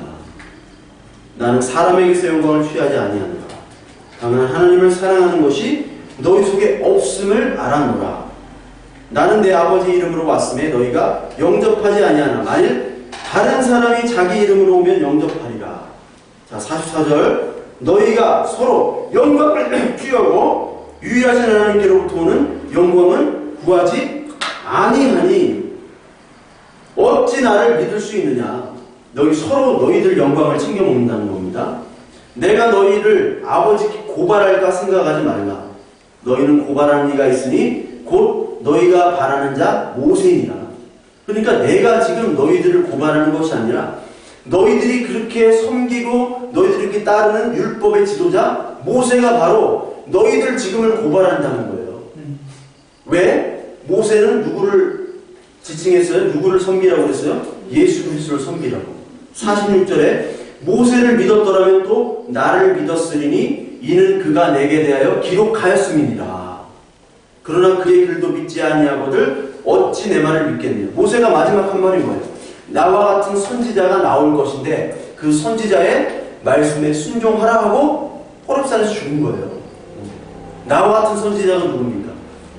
나는 사람에게서 영광을 취하지 아니하노라. 다만 하나님을 사랑하는 것이 너희 속에 없음을 알았노라. 나는 내 아버지 이름으로 왔음에 너희가 영접하지 아니하나. 만일 다른 사람이 자기 이름으로 오면 영접하리라. 자, 44절. 너희가 서로 영광을 취하고 유일하신 하나님께로부터 오는 영광은 구하지 아니하니 어찌 나를 믿을 수 있느냐. 너희 서로 너희들 영광을 챙겨 먹는다는 겁니다. 내가 너희를 아버지께 고발할까 생각하지 말라. 너희는 고발하는 이가 있으니 곧 너희가 바라는 자 모세이니라. 그러니까 내가 지금 너희들을 고발하는 것이 아니라 너희들이 그렇게 섬기고 너희들이 그렇게 따르는 율법의 지도자 모세가 바로 너희들 지금을 고발한다는 거예요. 왜? 모세는 누구를 지칭했어요? 누구를 섬기라고 그랬어요? 예수 그리스도를 섬기라고. 46절에 모세를 믿었더라면 또 나를 믿었으리니 이는 그가 내게 대하여 기록하였음이니라. 그러나 그의 글도 믿지 아니하거늘 어찌 내 말을 믿겠느냐. 모세가 마지막 한 말이 뭐예요? 나와 같은 선지자가 나올 것인데 그 선지자의 말씀에 순종하라 하고 호렙산에서 죽은 거예요. 나와 같은 선지자가 누굽니까?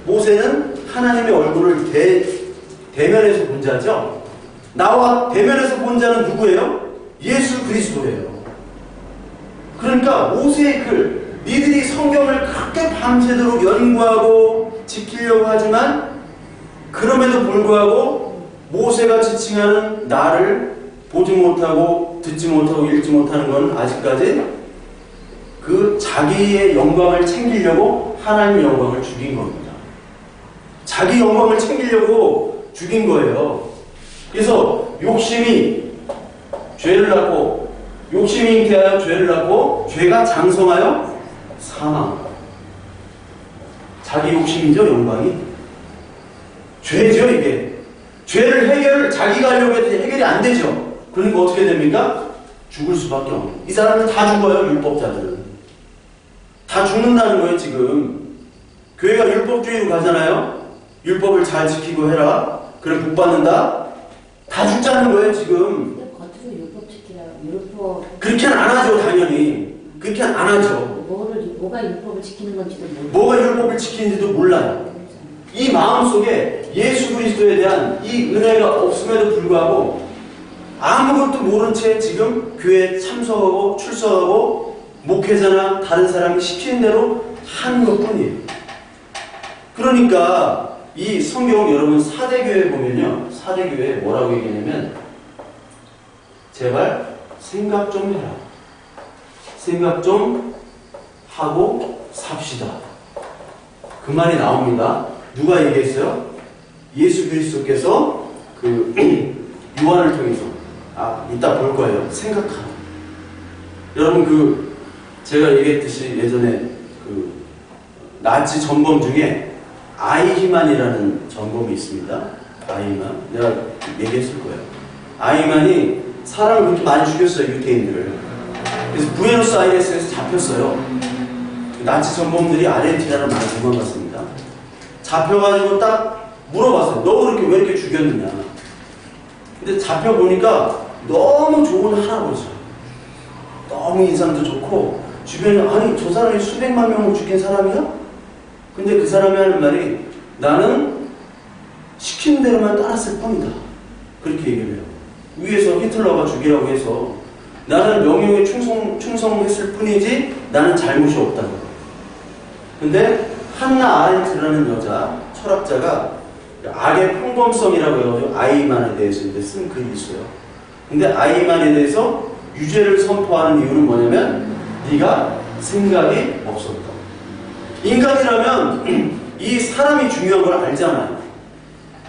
모세는 하나님의 얼굴을 대면에서 본 자죠. 나와 대면에서 본 자는 누구예요? 예수 그리스도예요. 그러니까 모세의 글, 니들이 성경을 그렇게 밤새도록 연구하고 지키려고 하지만 그럼에도 불구하고 모세가 지칭하는 나를 보지 못하고 듣지 못하고 읽지 못하는 건 아직까지 그 자기의 영광을 챙기려고 하나님의 영광을 죽인 겁니다. 자기 영광을 챙기려고 죽인 거예요. 그래서 욕심이 죄를 낳고, 욕심이 잉태하여 죄를 낳고, 죄가 장성하여 사망. 자기 욕심이죠, 영광이. 죄죠, 이게. 죄를 자기가 하려고 해도 해결이 안 되죠. 그러니까 어떻게 됩니까? 죽을 수밖에 없는. 이 사람은 다 죽어요, 율법자들은. 다 죽는다는 거예요, 지금. 교회가 율법주의로 가잖아요. 율법을 잘 지키고 해라. 그럼 복 받는다. 다 죽자는 거예요, 지금. 겉으로 율법 지키라. 율법. 그렇게는 안 하죠, 당연히. 그렇게는 안 하죠. 뭐가 율법을 지키는 건지도 모르고. 뭐가 율법을 지키는지도 몰라요. 이 마음속에 예수 그리스도에 대한 이 은혜가 없음에도 불구하고 아무것도 모른 채 지금 교회에 참석하고 출석하고 목회자나 다른 사람이 시키는 대로 하는 것뿐이에요. 그러니까 이 성경 여러분 사대교회 보면요, 사대교회 뭐라고 얘기하냐면 제발 생각 좀 해라. 생각 좀 하고 삽시다. 그 말이 나옵니다. 누가 얘기했어요? 예수 그리스도께서 그 요한을 통해서 이따 볼 거예요. 생각하라. 여러분 제가 얘기했듯이 예전에 나치 전범 중에 아이히만이라는 전범이 있습니다. 아이히만. 내가 얘기했을 거예요. 아이히만이 사람을 그렇게 많이 죽였어요. 유태인들을. 그래서 부에노스아이레스에서 잡혔어요. 나치 전범들이 아르헨티나로 많이 도망갔습니다. 잡혀가지고 딱 물어봤어요. 너 그렇게 왜 이렇게 죽였느냐. 근데 잡혀보니까 너무 좋은 할아버지야. 너무 인상도 좋고 주변에 아니 저 사람이 수백만 명을 죽인 사람이야? 근데 그 사람이 하는 말이 나는 시키는 대로만 따랐을 뿐이다. 그렇게 얘기를 해요. 위에서 히틀러가 죽이라고 해서 나는 명령에 충성했을 뿐이지 나는 잘못이 없다고. 근데 한나 아렌트라는 여자 철학자가 악의 평범성이라고 해가지고 아이히만에 대해서 이제 쓴 글이 있어요. 근데 아이히만에 대해서 유죄를 선포하는 이유는 뭐냐면 네가 생각이 없었다. 인간이라면 이 사람이 중요한 걸 알잖아요.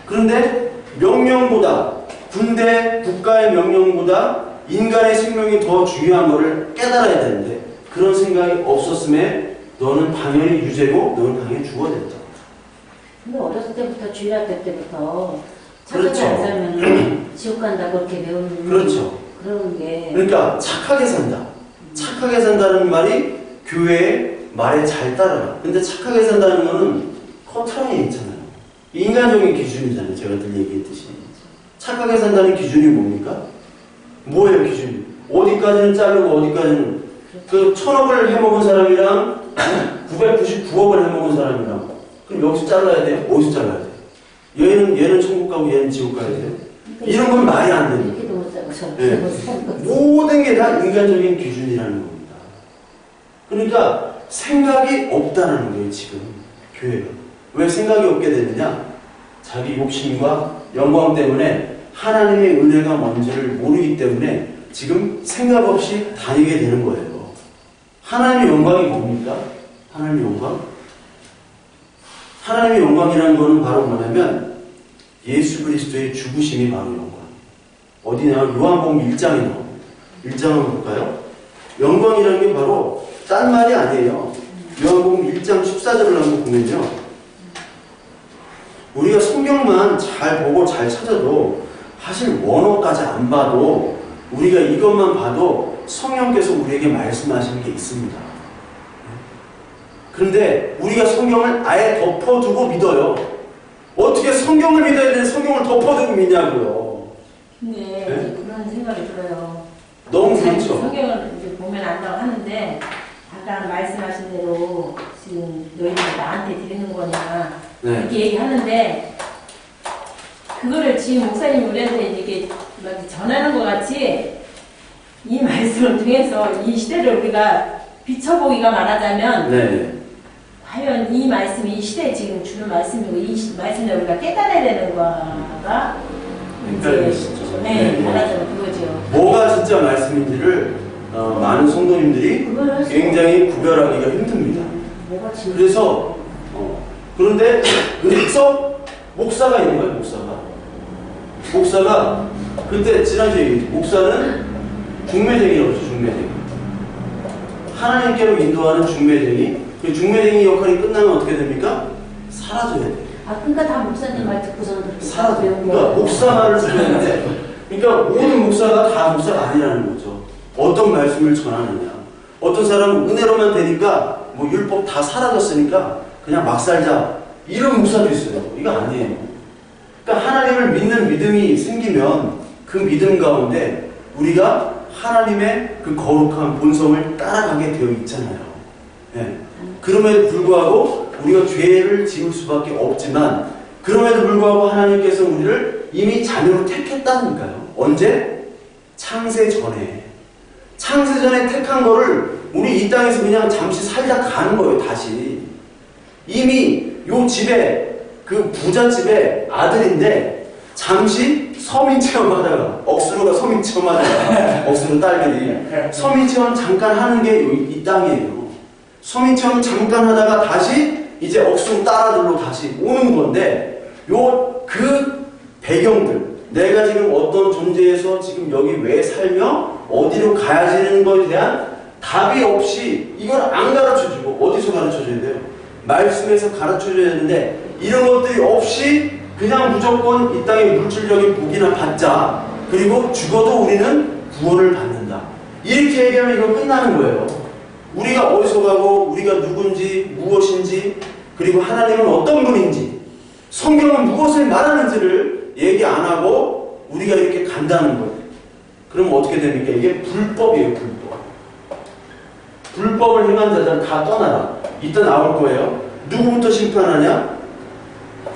그런데 명령보다 군대 국가의 명령보다 인간의 생명이 더 중요한 것을 깨달아야 되는데 그런 생각이 없었음에 너는 당연히 유죄고 너는 당연히 죽어야 된다. 근데 어렸을 때부터 주일학교 때부터 착하게 그렇죠. 안 살면 지옥 간다고 그렇게 배우는 그렇죠. 그런 게 그러니까 착하게 산다. 착하게 산다는 말이 교회의 말에 잘 따라요. 근데 착하게 산다는 거는 커트라인이 있잖아요. 인간적인 기준이잖아요. 제가 늘 얘기했듯이. 착하게 산다는 기준이 뭡니까? 뭐예요 기준이? 어디까지는 자르고 어디까지는 그 1000억을 해먹은 사람이랑 999억을 해먹은 사람이랑 그럼 여기서 잘라야 돼요? 어디서 잘라야 돼요? 얘는 천국 가고 얘는 지옥 가야 돼요? 이런 건 말이 안 됩니다. 이렇게도 못 살고 저렇게 네. 못 살고 모든 게 다 인간적인 기준이라는 겁니다. 그러니까 생각이 없다는 거예요 지금 교회가. 왜 생각이 없게 되느냐? 자기 욕심과 영광 때문에 하나님의 은혜가 뭔지를 모르기 때문에 지금 생각 없이 다니게 되는 거예요. 하나님의 영광이 뭡니까? 하나님의 영광? 하나님의 영광이라는 것은 바로 뭐냐면 예수 그리스도의 죽으심이 바로 영광. 어디냐? 요한복음 1장에 나옵니다. 1장 한번 볼까요? 영광이라는 게 바로 딴 말이 아니에요. 요한복음 1장 14절을 한번 보면요. 우리가 성경만 잘 보고 잘 찾아도 사실 원어까지 안 봐도 우리가 이것만 봐도 성령께서 우리에게 말씀하시는 게 있습니다. 그런데 우리가 성경을 아예 덮어두고 믿어요. 어떻게 성경을 믿어야 되는데 성경을 덮어두고 믿냐고요. 근데 네? 그런 생각이 들어요. 너무 그렇죠. 성경을 이제 보면 안다고 하는데 아까 말씀하신 대로 지금 너희들이 나한테 드리는 거냐 네. 이렇게 얘기하는데 그거를 지금 목사님 우리한테 이렇게 막 전하는 것 같이 이 말씀을 통해서 이 시대를 우리가 비춰보기가 말하자면 네. 과연 이 말씀이 이 시대에 지금 주는 말씀이고 이 말씀을 우리가 깨달아야 되는 거가 이제 네, 말하자면 그거죠. 뭐가 진짜 말씀인지를 많은 성도님들이 굉장히 구별하기가 힘듭니다. 뭐가 진짜 그래서 그런데 그래서 목사가 있는 거예요. 목사가 그때 지난주에 목사는 중매쟁이라고 그러죠. 중매쟁이. 하나님께로 인도하는 중매쟁이. 그 중매쟁이 역할이 끝나면 어떻게 됩니까? 사라져야 돼요. 그러니까 다 목사님 말 듣고서는 그렇게 사라져요. 배운 그러니까 거예요. 목사 말을 듣는데 그러니까 모든 목사가 다 목사가 아니라는 거죠. 어떤 말씀을 전하느냐. 어떤 사람은 은혜로만 되니까 뭐 율법 다 사라졌으니까 그냥 막 살자. 이런 목사도 있어요. 이거 아니에요. 그러니까 하나님을 믿는 믿음이 생기면 그 믿음 가운데 우리가 하나님의 그 거룩한 본성을 따라가게 되어 있잖아요. 네. 그럼에도 불구하고 우리가 죄를 지을 수밖에 없지만 그럼에도 불구하고 하나님께서 우리를 이미 자녀로 택했다니까요. 언제? 창세 전에. 창세 전에 택한 거를 우리 이 땅에서 그냥 잠시 살다 가는 거예요. 다시. 이미 요 집에 그 부잣집의 아들인데 잠시 서민 체험하다가 억수로가 서민 체험하다가 억수로 딸들이 서민 체험 잠깐 하는 게 이 땅이에요. 서민 체험 잠깐 하다가 다시 이제 억순 따라들로 다시 오는 건데 그 배경들, 내가 지금 어떤 존재에서 지금 여기 왜 살며 어디로 가야지는 것에 대한 답이 없이 이걸 안 가르쳐주고 어디서 가르쳐줘야 돼요? 말씀에서 가르쳐줘야 되는데 이런 것들이 없이 그냥 무조건 이 땅의 물질적인 복이나 받자, 그리고 죽어도 우리는 구원을 받는다, 이렇게 얘기하면 이거 끝나는 거예요. 우리가 어디서 가고 우리가 누군지 무엇인지 그리고 하나님은 어떤 분인지 성경은 무엇을 말하는지를 얘기 안 하고 우리가 이렇게 간다는 거예요. 그럼 어떻게 됩니까? 이게 불법이에요. 불법을 행한 자들은 다 떠나라. 이따 나올 거예요. 누구부터 심판하냐?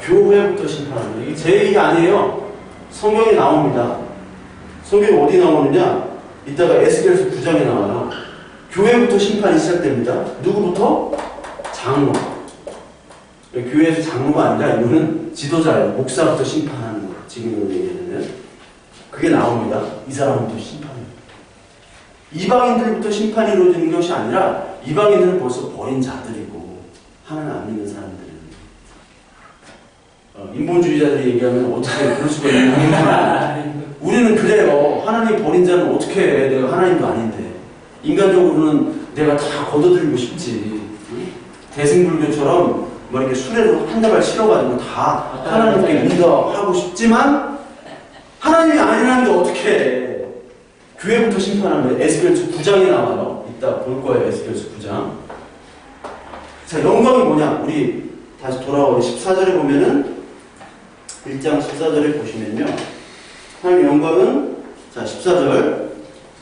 교회부터 심판하냐. 이게 제 얘기 아니에요. 성경에 나옵니다. 성경이 어디 나오느냐? 이따가 에스겔서 9장에 나와요. 교회부터 심판이 시작됩니다. 누구부터? 장로. 교회에서 장로가 아니라 이거는 지도자예요. 목사부터 심판하는 거예요. 지금으로 얘기하면 그게 나옵니다. 이 사람부터 심판해요. 이방인들부터 심판이 이루어지는 것이 아니라 이방인들은 벌써 버린 자들이고 하나님 안 믿는 사람들은 인본주의자들이 얘기하면 어떻게 그럴 수가 있냐. 우리는 그래요. 하나님 버린 자는 어떻게 해. 내가 하나님도 아닌데. 인간적으로는 내가 다 걷어들이고 싶지. 대승불교처럼 뭐 이렇게 수레로 한 다발 실어가지고 다 하나님께 인도하고 싶지만 하나님이 아니라는데 어떻게 해. 교회부터 심판하면 에스겔서 9장에 나와요. 이따 볼 거예요. 에스겔서 9장. 자, 영광이 뭐냐? 우리 다시 돌아오고 14절에 보면은 1장 14절에 보시면요. 하나님의 영광은 자 14절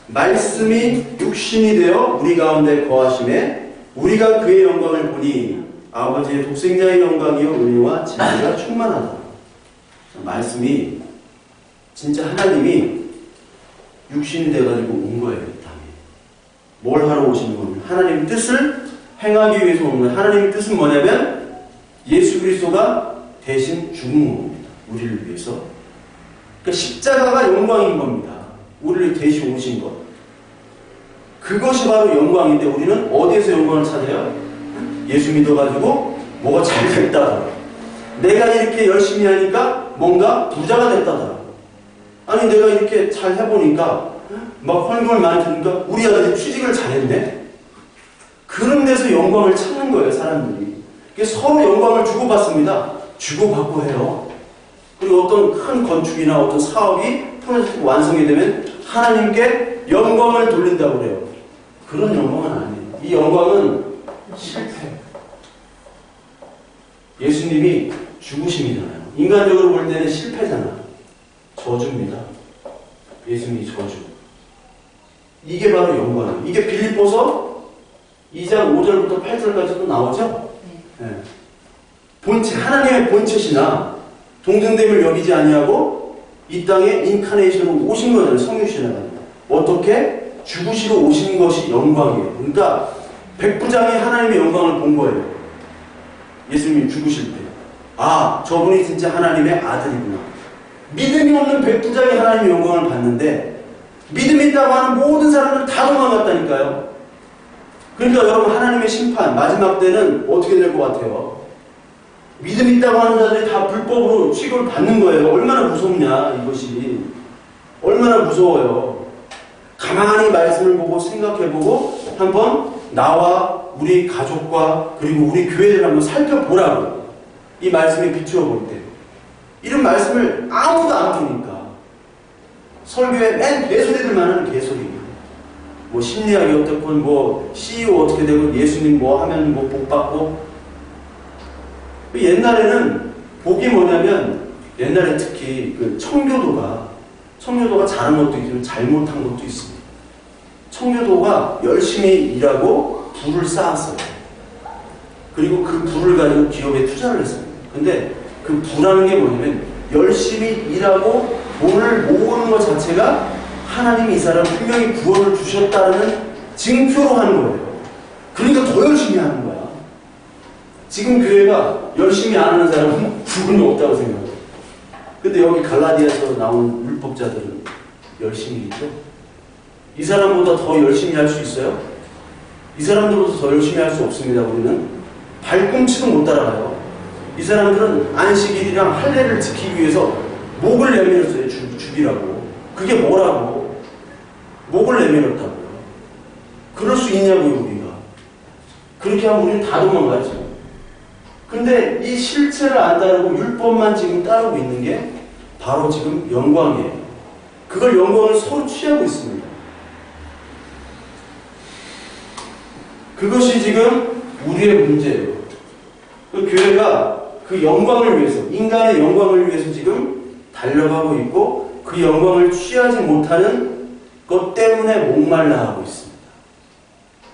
말씀이 육신이 되어 우리 가운데 거하심에 우리가 그의 영광을 보니 아버지의 독생자의 영광이요 은혜와 진리가 충만하다. 자, 말씀이 진짜 하나님이 육신이 돼가지고 온 거예요. 이 땅에. 뭘 하러 오시는 겁니까? 하나님의 뜻을 행하기 위해서 온 거예요. 하나님의 뜻은 뭐냐면 예수 그리스도가 대신 죽은 겁니다. 우리를 위해서. 그러니까 십자가가 영광인 겁니다. 우리를 대신 오신 것. 그것이 바로 영광인데 우리는 어디에서 영광을 찾아요? 예수 믿어가지고 뭐가 잘 됐다. 내가 이렇게 열심히 하니까 뭔가 부자가 됐다더라. 아니 내가 이렇게 잘 해보니까 막 헌금을 많이 주니까 우리 아들이 취직을 잘했네. 그런 데서 영광을 찾는 거예요. 사람들이. 서로 영광을 주고받습니다. 주고받고 해요. 그리고 어떤 큰 건축이나 어떤 사업이 프로젝트가 완성이 되면 하나님께 영광을 돌린다고 그래요. 그런 영광은 아니에요. 이 영광은 실패. 예수님이 죽으심이잖아요. 인간적으로 볼 때는 실패잖아. 저주입니다. 예수님이 저주. 이게 바로 영광이에요. 이게 빌립보서 2장 5절부터 8절까지도 나오죠? 네. 본체, 하나님의 본체시나 동등됨을 여기지 아니하고 이 땅에 인카네이션으로 오신 거잖아요. 성육신하가. 어떻게? 죽으시러 오신 것이 영광이에요. 그러니까 백부장이 하나님의 영광을 본 거예요. 예수님이 죽으실 때. 아, 저분이 진짜 하나님의 아들이구나. 믿음이 없는 백부장이 하나님의 영광을 봤는데 믿음이 있다고 하는 모든 사람들 다 도망갔다니까요. 그러니까 여러분 하나님의 심판 마지막 때는 어떻게 될 것 같아요? 믿음이 있다고 하는 자들이 다 불법으로 취급을 받는 거예요. 얼마나 무섭냐 이것이. 얼마나 무서워요. 가만히 말씀을 보고 생각해보고 한번 나와 우리 가족과 그리고 우리 교회를 한번 살펴보라고. 이 말씀에 비추어 볼 때. 이런 말씀을 아무도 안 보니까 설교에 맨 개소리들만 하는 개소리. 뭐 심리학이 어떻건 뭐 CEO 어떻게 되고 예수님 뭐 하면 뭐 복 받고. 옛날에는 복이 뭐냐면 옛날에 특히 그 청교도가 잘한 것도 있지만 잘못한 것도 있습니다. 청교도가 열심히 일하고 부를 쌓았어요. 그리고 그 부를 가지고 기업에 투자를 했습니다. 근데 그 부라는 게 뭐냐면 열심히 일하고 돈을 모으는 것 자체가 하나님이 이 사람 분명히 구원을 주셨다는 증표로 하는 거예요. 그러니까 더 열심히 하는 거야. 지금 교회가 열심히 안 하는 사람은 구원이 없다고 생각해요. 근데 여기 갈라디아에서 나온 율법자들은 열심히 있죠. 이 사람보다 더 열심히 할 수 있어요? 이 사람들보다 더 열심히 할 수 없습니다. 우리는 발꿈치도 못 따라가요. 이 사람들은 안식일이랑 할례를 지키기 위해서 목을 내밀었어요. 죽이라고. 그게 뭐라고? 목을 내밀었다고요. 그럴 수 있냐고요, 우리가. 그렇게 하면 우리는 다 도망가죠. 근데 이 실체를 안 따르고 율법만 지금 따르고 있는 게 바로 지금 영광이에요. 그걸 영광을 서로 취하고 있습니다. 그것이 지금 우리의 문제예요. 그 교회가 그 영광을 위해서, 인간의 영광을 위해서 지금 달려가고 있고 그 영광을 취하지 못하는 것 때문에 목말라 하고 있습니다.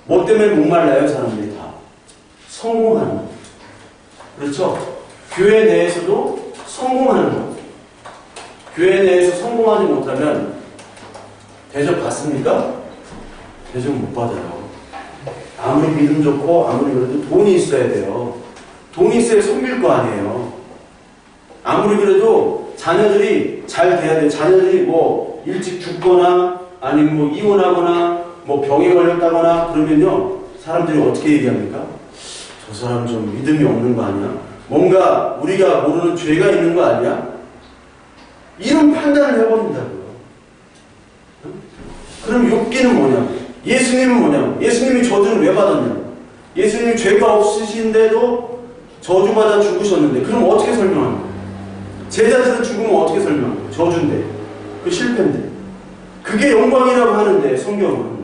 뭐 때문에 목말라요, 사람들이 다? 성공하는 것. 그렇죠? 교회 내에서도 성공하는 것. 교회 내에서 성공하지 못하면 대접 받습니까? 대접 못 받아요. 아무리 믿음 좋고 아무리 그래도 돈이 있어야 돼요. 돈이 있어야 섬길 거 아니에요. 아무리 그래도 자녀들이 잘 돼야 돼요. 자녀들이 뭐 일찍 죽거나 아니면 뭐 이혼하거나 뭐 병에 걸렸다거나 그러면요, 사람들이 어떻게 얘기합니까? 저 사람 좀 믿음이 없는 거 아니야? 뭔가 우리가 모르는 죄가 있는 거 아니야? 이런 판단을 해버린다고요. 그럼 욥기는 뭐냐고? 예수님은 뭐냐고? 예수님이 저주를 왜 받았냐고? 예수님이 죄가 없으신데도 저주받아 죽으셨는데 그럼 어떻게 설명합니까? 제자들은 죽으면 어떻게 설명합니까? 저주인데. 그 실패인데. 그게 영광이라고 하는데 성경은.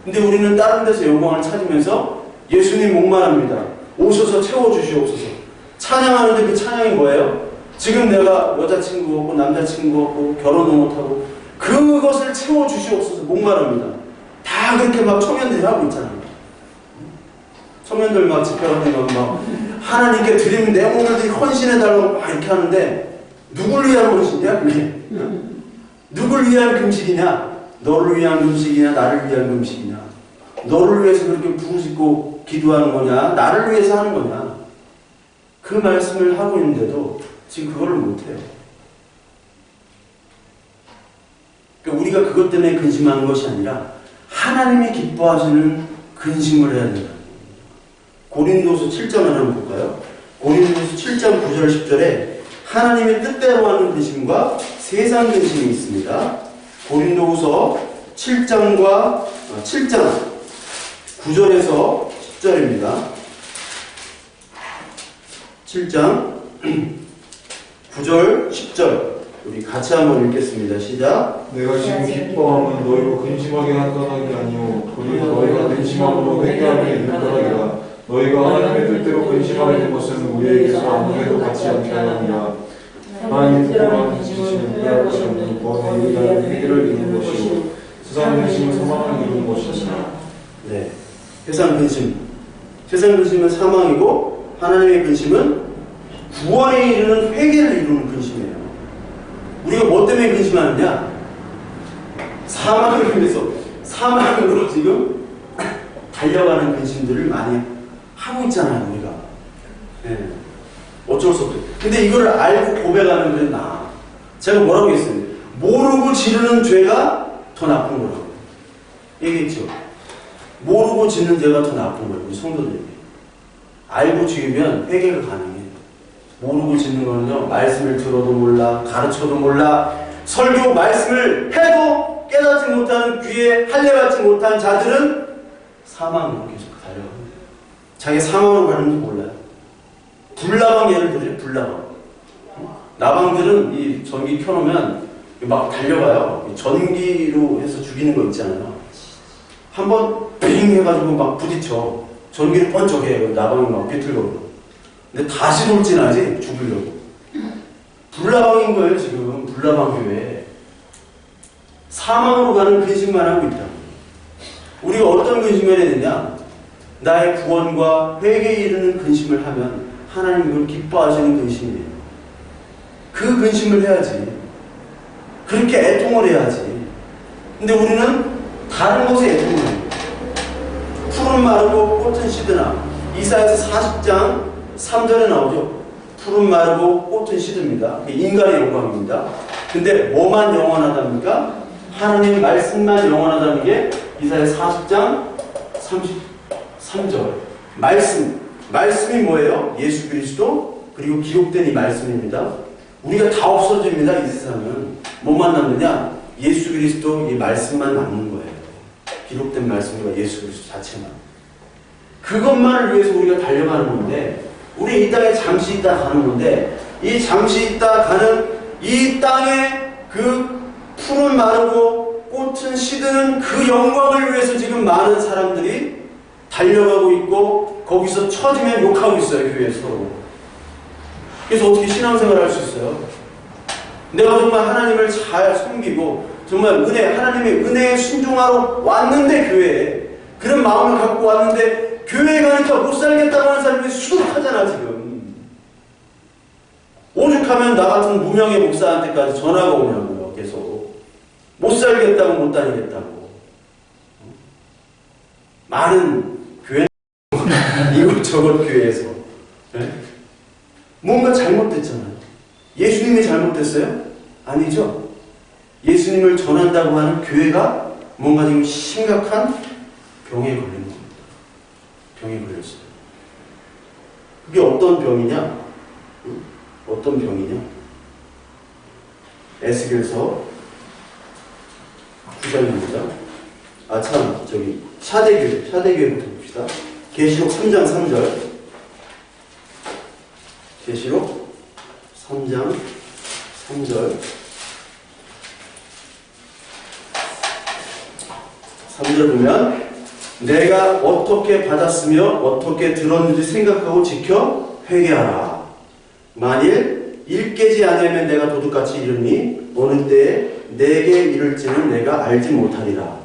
근데 우리는 다른 데서 영광을 찾으면서 예수님 목말합니다. 오셔서 채워주시옵소서. 찬양하는데 그 찬양이 뭐예요? 지금 내가 여자친구 없고 남자친구 없고 결혼도 못하고 그것을 채워주시옵소서 목말합니다. 다 그렇게 막 청년들이 하고 있잖아요. 청년들 막 집회 같은 거 막 하나님께 드리면 내 몸을 헌신해달라고 막 이렇게 하는데 누구를 위한 헌신이야? 누구를 위한 금식이냐? 너를 위한 금식이냐? 나를 위한 금식이냐? 너를 위해서 그렇게 부르짖고 기도하는 거냐? 나를 위해서 하는 거냐? 그 말씀을 하고 있는데도 지금 그걸 못해요. 그러니까 우리가 그것 때문에 근심하는 것이 아니라 하나님이 기뻐하시는 근심을 해야 된다. 고린도서 7장을 한번 볼까요? 고린도서 7장 9절 10절에 하나님의 뜻대로 하는 근심과 세상 근심이 있습니다. 고린도후서 7장 9절에서 10절입니다. 7장 9절 10절 우리 같이 한번 읽겠습니다. 시작. 내가 지금 기뻐함은 너희로 근심하게 한다는 게 아니오 도리어 너희가 근심함으로 회개함에 이르더라기라. 너희가 하나님의 뜻대로 근심하게 된 것은 우리에게서 아무에도 같지 않게 하느니라. 하나님의 뜻대로 근심은 피할 것이 없는 구원에 의한 회개를 이루는 것이고 세상 근심은 사망을 이루는 것이니라. 네, 세상 근심은 사망이고 하나님의 근심은 구원에 이르는 회개를 이루는 근심이에요. 우리가 뭐 때문에 근심하느냐? 사망을 위해서 사망으로 지금 달려가는 근심들을 많이 하고 있잖아요, 우리가. 네. 어쩔 수 없죠. 근데 이걸 알고 고백하는 게 나아. 제가 뭐라고 했어요? 모르고 지르는 죄가 더 나쁜 거라고 얘기했죠. 모르고 짓는 죄가 더 나쁜 거예요, 우리 성도들에게. 알고 지으면 회개가 가능해요. 모르고 짓는 거는요, 말씀을 들어도 몰라, 가르쳐도 몰라, 설교 말씀을 해도 깨닫지 못하는 귀에 할례받지 못한 자들은 사망으로 계속 달려갑니다. 자기 사망으로 가는지 몰라요. 불나방 예를 들어요. 불나방. 나방들은 이 전기 켜놓으면 막 달려가요. 전기로 해서 죽이는 거 있잖아요. 한번 빙 해가지고 막 부딪혀. 전기를 번쩍해요. 나방이 막 비틀거리고. 근데 다시 돌진하지 죽으려고. 불나방인 거예요 지금. 불나방 교회. 사망으로 가는 근심만 하고 있다. 우리가 어떤 근심을 해야 되냐? 나의 구원과 회개에 이르는 근심을 하면 하나님 그걸 기뻐하시는 근심이에요. 그 근심을 해야지. 그렇게 애통을 해야지. 근데 우리는 다른 것에 애통을 해요. 푸른 마르고 꽃은 시드나. 이사야서 40장 3절에 나오죠. 푸른 마르고 꽃은 시듭니다. 인간의 영광입니다. 근데 뭐만 영원하답니까? 하나님의 말씀만 영원하다는 게 이사야 40장 33절. 말씀. 말씀이 뭐예요? 예수 그리스도 그리고 기록된 이 말씀입니다. 우리가 다 없어집니다. 이 세상은 뭐만 남느냐? 예수 그리스도 이 말씀만 남는 거예요. 기록된 말씀과 예수 그리스도 자체만. 그것만을 위해서 우리가 달려가는 건데, 우리 이 땅에 잠시 있다 가는 건데, 이 잠시 있다 가는 이 땅에 그 풀은 마르고 꽃은 시드는 그 영광을 위해서 지금 많은 사람들이 달려가고 있고, 거기서 처지면 욕하고 있어요, 교회에서. 그래서 어떻게 신앙생활을 할 수 있어요? 내가 정말 하나님을 잘 섬기고 정말 하나님의 은혜에 순종하러 왔는데, 교회에 그런 마음을 갖고 왔는데 교회에 가니까 못 살겠다고 하는 사람이 수두룩하잖아. 지금 오죽하면 나 같은 무명의 목사한테까지 전화가 오냐고요. 계속 못 살겠다고, 못 다니겠다고. 많은 교회 이곳저곳 교회에서 뭔가 잘못됐잖아요. 예수님이 잘못됐어요? 아니죠. 예수님을 전한다고 하는 교회가 뭔가 지금 심각한 병에 걸린 겁니다. 병에 걸렸어요. 그게 어떤 병이냐? 어떤 병이냐? 에스겔서 9장입니다. 샤대교회부터 봅시다. 계시록 3장 3절. 계시록 3장 3절. 3절 보면, 내가 어떻게 받았으며 어떻게 들었는지 생각하고 지켜 회개하라. 만일 일깨지 않으면 내가 도둑같이 이르니 어느 때에 내게 이를지는 내가 알지 못하리라.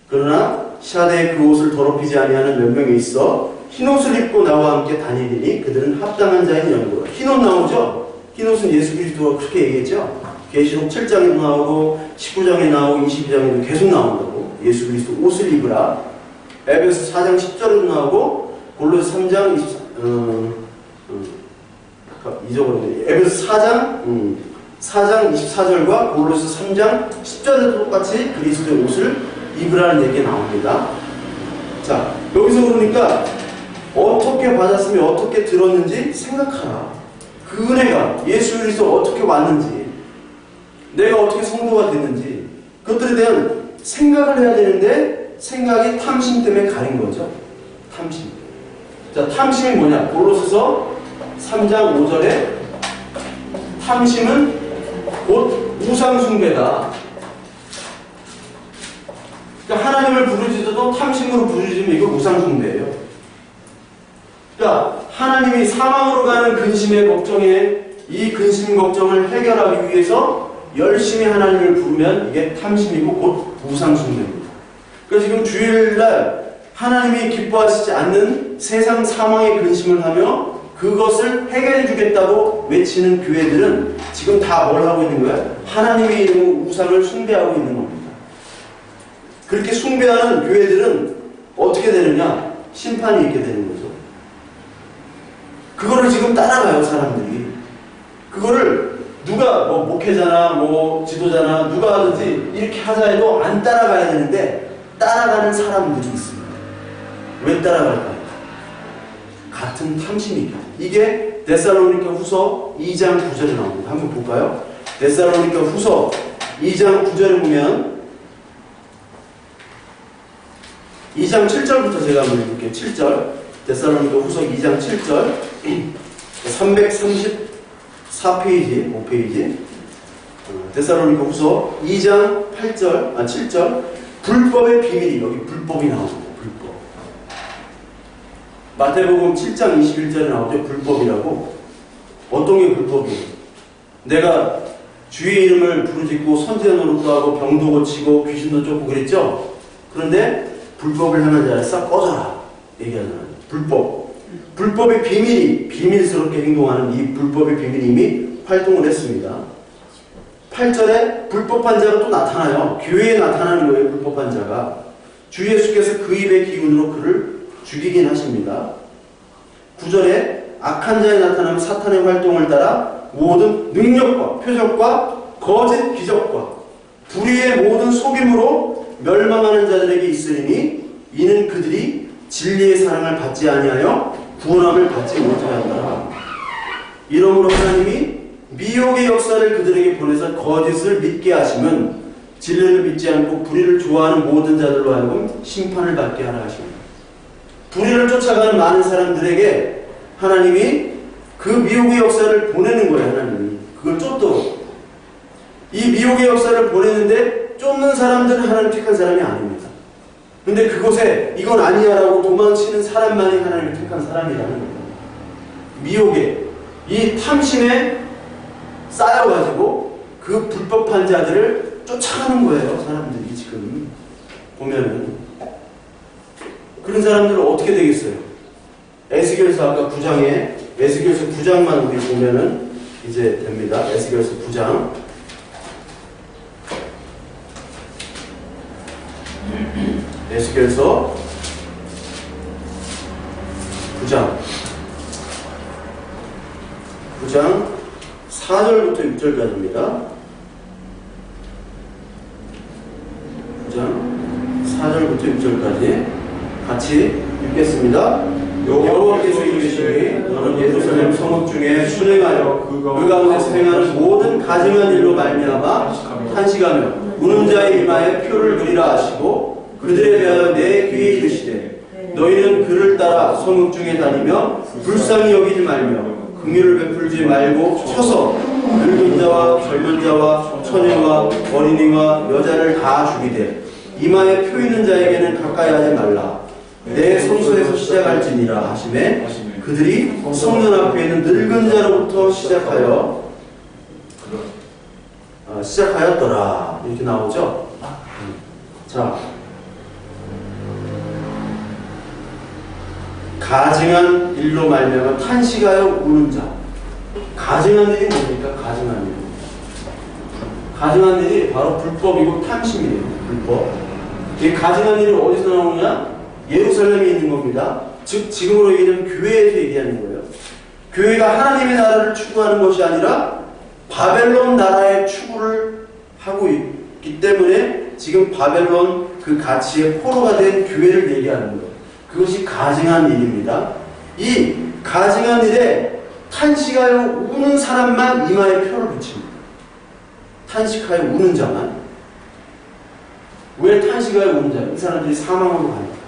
그러나 샤대의 그 옷을 더럽히지 아니하는 몇 명이 있어 흰옷을 입고 나와 함께 다니리니 그들은 합당한 자인 연고라. 흰옷 나오죠? 흰옷은 예수 그리스도가 그렇게 얘기했죠? 계시록 7장에도 나오고 19장에 나오고 22장에도 계속 나온다고. 예수 그리스도 옷을 입으라. 에베소 4장 10절에도 나오고 골로새 3장 24절 에베소 4장 24절과 골로새 3장 10절에도 똑같이 그리스도의 옷을 입으라는 얘기가 나옵니다. 자, 여기서 그러니까 어떻게 받았으며 어떻게 들었는지 생각하라. 그 은혜가 예수 그리스도 어떻게 왔는지, 내가 어떻게 성도가 됐는지, 그것들에 대한 생각을 해야 되는데 생각이 탐심 때문에 가린 거죠. 탐심. 자, 탐심이 뭐냐? 골로새서 3장 5절에 탐심은 곧 우상숭배다. 그러니까 하나님을 부르짖어도 탐심으로 부르짖으면 이거 우상숭배예요. 그러니까 하나님이 사망으로 가는 근심의 걱정에 이 근심 걱정을 해결하기 위해서 열심히 하나님을 부르면 이게 탐심이고 곧 우상숭배입니다. 그러니까 지금 주일날 하나님이 기뻐하시지 않는 세상 사망의 근심을 하며 그것을 해결해 주겠다고 외치는 교회들은 지금 다 뭘 하고 있는 거야? 하나님의 이름으로 우상을 숭배하고 있는 겁니다. 그렇게 숭배하는 교회들은 어떻게 되느냐? 심판이 있게 되는 거죠. 그거를 지금 따라가요, 사람들이. 그거를 누가 목회자나 지도자나 누가 하든지 이렇게 하자 해도 안 따라가야 되는데 따라가는 사람들이 있습니다. 왜 따라갈까요? 같은 탐심이 있거든요. 이게 데살로니가 후서 2장 9절에 나옵니다. 한번 볼까요? 데살로니가 후서 2장 9절에 보면 2장 7절부터 제가 한번 읽을게요. 7절. 데살로니가 후서 2장 7절. 334페이지, 5페이지. 데살로니가 후서 2장 7절. 불법의 비밀이, 여기 불법이 나옵니다. 불법. 마태복음 7장 21절에 나오죠. 불법이라고. 어떤 게 불법이에요? 내가 주의 이름을 부르짖고 선지자 노릇도 하고 병도 고치고 귀신도 쫓고 그랬죠? 그런데 불법을 하는 자를 싹 꺼져라 얘기하잖아요. 불법. 불법의 비밀이, 비밀스럽게 행동하는 이 불법의 비밀이 이미 활동을 했습니다. 8절에 불법한 자가 또 나타나요. 교회에 나타나는 거예요. 불법한 자가. 주 예수께서 그 입의 기운으로 그를 죽이긴 하십니다. 9절에 악한 자에 나타나면 사탄의 활동을 따라 모든 능력과 표적과 거짓 기적과 불의의 모든 속임으로 멸망하는 자들에게 있으리니 이는 그들이 진리의 사랑을 받지 아니하여 구원함을 받지 못하였더라. 이러므로 하나님이 미혹의 역사를 그들에게 보내서 거짓을 믿게 하심은 진리를 믿지 않고 불의를 좋아하는 모든 자들로 하여금 심판을 받게 하라 하십니다. 불의를 쫓아가는 많은 사람들에게 하나님이 그 미혹의 역사를 보내는 거예요. 하나님이 그걸 쫓도록. 이 미혹의 역사를 보내는데 쫓는 사람들은 하나님 택한 사람이 아닙니다. 근데 그곳에 이건 아니야라고 도망치는 사람만이 하나님을 택한 사람이라는 거예요. 미혹에 이 탐심에 쌓여가지고 그 불법한 자들을 쫓아가는 거예요. 사람들이 지금 보면은 그런 사람들은 어떻게 되겠어요? 에스겔서 아까 9장에 에스겔서 9장만 우리 보면은 이제 됩니다. 에스겔서 9장 에스겔서 9장 4절부터 6절까지입니다. 9장 4절부터 6절까지 같이 읽겠습니다. 여호와께서 이르시니 너는 예루살렘 성읍 중에 순행하여 그 가운데서 행하는 모든 가증한 일로 말미암아 탄식하며 우는 자의 이마에 표를 그리라 하시고 그들에 대하여 내 귀에 이르시되 너희는 그를 따라 성읍 중에 다니며 불쌍히 여기지 말며 긍휼을 베풀지 말고 쳐서 늙은 자와 젊은 자와 처녀와 어린이와 여자를 다 죽이되 이마에 표 있는 자에게는 가까이 하지 말라. 내 성소에서 시작할지니라 하시매 그들이 성전 앞에 있는 늙은 자로부터 시작하였더라. 이렇게 나오죠. 자, 가증한 일로 말미암아 탄식하여 우는 자. 가증한 일이 뭡니까? 가증한 일. 가증한 일이 바로 불법이고 탐심이에요. 불법. 이 가증한 일이 어디서 나오느냐? 예루살렘에 있는 겁니다. 즉 지금으로 얘기하면 교회에서 얘기하는 거예요. 교회가 하나님의 나라를 추구하는 것이 아니라 바벨론 나라의 추구를 하고 있기 때문에 지금 바벨론 그 가치의 포로가 된 교회를 얘기하는 거예요. 그것이 가증한 일입니다. 이 가증한 일에 탄식하여 우는 사람만 이마에 표를 붙입니다. 탄식하여 우는 자만. 왜 탄식하여 우는 자? 이 사람들이 사망으로 가니까.